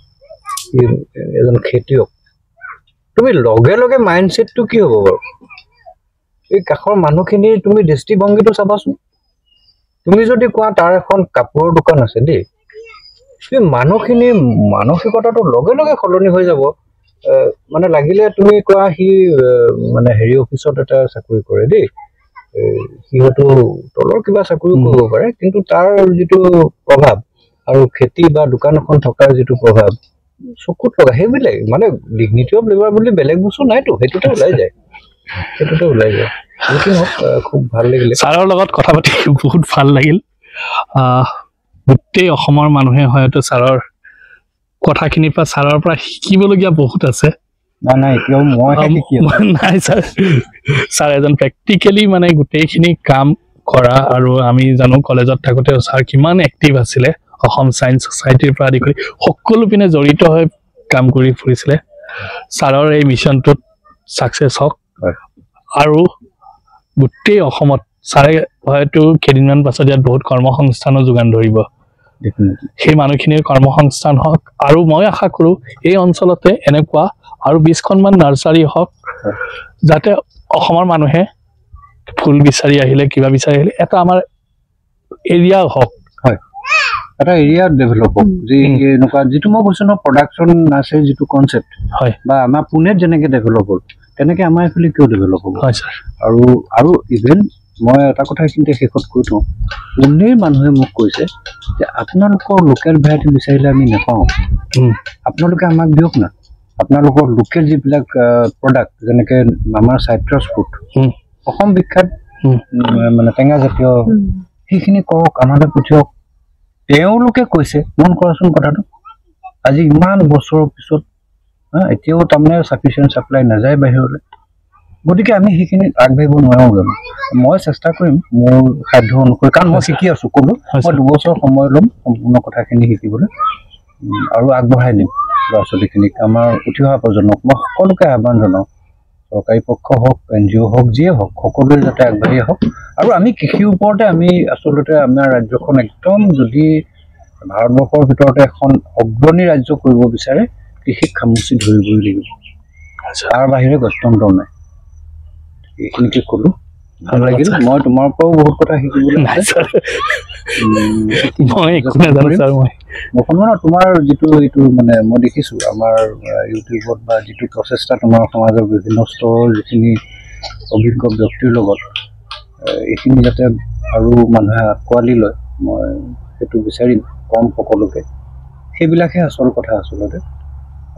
এজন খেতিয়ক তুমি লগে লগে মাইণ্ডছেটটো কি হ'ব বাৰু এই কাষৰ মানুহখিনিৰ তুমি দৃষ্টিভংগীটো চাবাচোন তুমি যদি কোৱা তাৰ এখন কাপোৰৰ দোকান আছে দেই সেই মানুহখিনিৰ মানসিকতাটো লগে লগে সলনি হৈ যাব মানে লাগিলে তুমি কোৱা সি মানে হেৰি অফিচত এটা চাকৰি কৰে দেই সিহঁতো তলৰ কিবা চাকৰি কৰিব পাৰে কিন্তু তাৰ যিটো প্ৰভাৱ আৰু খেতি বা দোকান এখন থকাৰ যিটো প্ৰভাৱ চকুত লগা সেইবিলাক মানে ডিগনিটি অফ লেবাৰ বুলি বেলেগ বস্তু নাইতো সেইটোতে ওলাই যায় খুব ভাল লাগিলে ছাৰৰ লগত কথা পাতি বহুত ভাল লাগিল গোটেই অসমৰ মানুহে হয়তো ছাৰৰ কথাখিনিৰ পৰা ছাৰৰ পৰা শিকিবলগীয়া বহুত আছে নাই ছাৰ এজন প্ৰেক্টিকেলি মানে গোটেইখিনি কাম কৰা আৰু আমি জানো কলেজত থাকোতে ছাৰ কিমান এক্টিভ আছিলে অসম চায়েন্স ছ'চাইটিৰ পৰা আদি কৰি সকলো পিনে জড়িত হৈ কাম কৰি ফুৰিছিলে ছাৰৰ এই মিছনটোত ছাকচেছ হওক আৰু গোটেই অসমত ছাৰে হয়তো কেইদিনমান পাছত ইয়াত বহুত কৰ্মসংস্থানো যোগান ধৰিব সেই মানুহখিনিৰ কৰ্মসংস্থান হওক আৰু মই আশা কৰোঁ এই অঞ্চলতে এনেকুৱা আৰু 20খনমান নাৰ্চাৰী হওক যাতে অসমৰ মানুহে ফুল বিচাৰি আহিলে কিবা বিচাৰি আহিলে এটা আমাৰ এৰিয়া হওক এটা এৰিয়া ডেভেলপ হওক যে এনেকুৱা যিটো মই কৈছো ন প্ৰডাকশ্যন নাৰ্চাৰী যিটো কনচেপ্ট হয় বা আমাৰ পুনেত যেনেকৈ ডেভেলপ হ'ল তেনেকৈ আমাৰ এইফালে কিয় ডেভেলপ হ'ব হয় ছাৰ আৰু ইভেন মই এটা কথা কিন্তু শেষত কৈ থওঁ পুনেৰ মানুহে মোক কৈছে যে আপোনালোকৰ লোকেল ভেৰাইটি বিচাৰিলে আমি নাপাওঁ আপোনালোকে আমাক দিয়ক না আপোনালোকৰ লোকেল যিবিলাক প্ৰডাক্ট যেনেকৈ আমাৰ চাইট্ৰাছ ফ্ৰুট অসম বিখ্যাত মানে টেঙা জাতীয় সেইখিনি কৰক আমালৈ পঠিয়াওক তেওঁলোকে কৈছে মন কৰাচোন কথাটো আজি ইমান বছৰৰ পিছত এতিয়াও তাৰমানে চাফিচিয়েণ্ট ছাপ্লাই নাযায় বাহিৰলৈ গতিকে আমি সেইখিনি আগবাঢ়িব নোৱাৰোঁ জানো মই চেষ্টা কৰিম মোৰ সাধ্য অনুসৰি কাৰণ মই শিকি আছোঁ ক'লোঁ মই 2 বছৰ সময় ল'ম সম্পূৰ্ণ কথাখিনি শিকিবলৈ আৰু আগবঢ়াই নিম ল'ৰা ছোৱালীখিনিক আমাৰ উঠি অহা প্ৰজন্মক মই সকলোকে আহ্বান জনাওঁ চৰকাৰী পক্ষ হওক NGO হওক যিয়ে হওক সকলোৱে যাতে আগবাঢ়ি আহক আৰু আমি কৃষিৰ ওপৰতে আমি আচলতে আমাৰ ৰাজ্যখন একদম যদি ভাৰতবৰ্ষৰ ভিতৰতে এখন অগ্ৰণী ৰাজ্য কৰিব বিচাৰে কৃষিক খামুচি ধৰিবই লাগিব তাৰ বাহিৰে গত্যন্তৰ নাই এইখিনিকে ক'লোঁ ভাল লাগিল মই তোমাৰ পৰাও বহুত কথা শিকিবলৈ মই একো নাজানো ছাৰ মই বৰ্তমান তোমাৰ যিটো এইটো মানে মই দেখিছোঁ আমাৰ ইউটিউবত বা যিটো প্ৰচেষ্টা তোমাৰ সমাজৰ বিভিন্ন স্তৰৰ যিখিনি অভিজ্ঞ ব্যক্তিৰ লগত এইখিনি যাতে আৰু মানুহে আঁকোৱালি লয় মই সেইটো বিচাৰিম কম সকলোকে সেইবিলাকহে আচল কথা আচলতে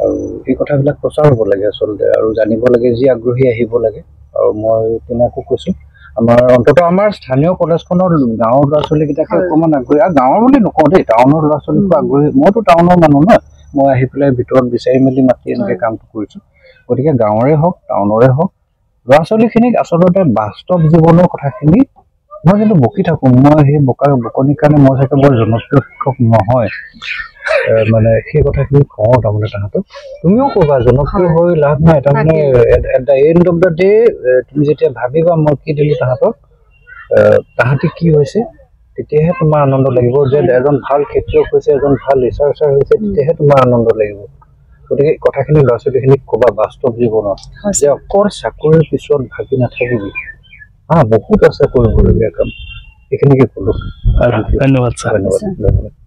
আৰু এই কথাবিলাক প্ৰচাৰ হ'ব লাগে আচলতে আৰু জানিব লাগে যি আগ্ৰহী আহিব লাগে আৰু মই তেনেকৈ কৈছোঁ আমাৰ অন্তত আমাৰ স্থানীয় কলেজখনৰ গাঁৱৰ ল'ৰা ছোৱালীকেইটাকে অকণমান আগ্ৰহী আৰু গাঁৱৰ বুলি নকওঁ দেই টাউনৰ ল'ৰা ছোৱালীকো আগ্ৰহী মইতো টাউনৰ মানুহ ন মই আহি পেলাই ভিতৰত বিচাৰি মেলি মাতি এনেকৈ কামটো কৰিছোঁ গতিকে গাঁৱৰে হওক টাউনৰে হওক ল'ৰা ছোৱালীখিনিক আচলতে বাস্তৱ জীৱনৰ কথাখিনি মই কিন্তু বকি থাকোঁ মই সেই বকনিৰ কাৰণে মই চাগে বৰ জনপ্ৰিয় শিক্ষক নহয় মানে সেই কথাখিনি কওঁ তাৰমানে তাহাঁতক তুমিও ক'বা জনপ্ৰিয় হৈ লাভ নাই তাৰমানে at the and of the day তুমি যেতিয়া ভাবিবা মই কি দিলোঁ তাহাঁতক তাহাঁতি কি হৈছে তেতিয়াহে তোমাৰ আনন্দ লাগিব যে এজন ভাল খেতিয়ক হৈছে এজন ভাল ৰিচাৰ্চাৰ হৈছে তেতিয়াহে তোমাৰ আনন্দ লাগিব গতিকে কথাখিনি ল'ৰা ছোৱালীখিনিক ক'বা বাস্তৱ জীৱনত যে অকল চাকৰিৰ পিছত ভাবি নাথাকিবি বহুত আছে কৰিবলগীয়া কাম এইখিনিকে ক'লোঁ ধন্যবাদ ছাৰ ধন্যবাদ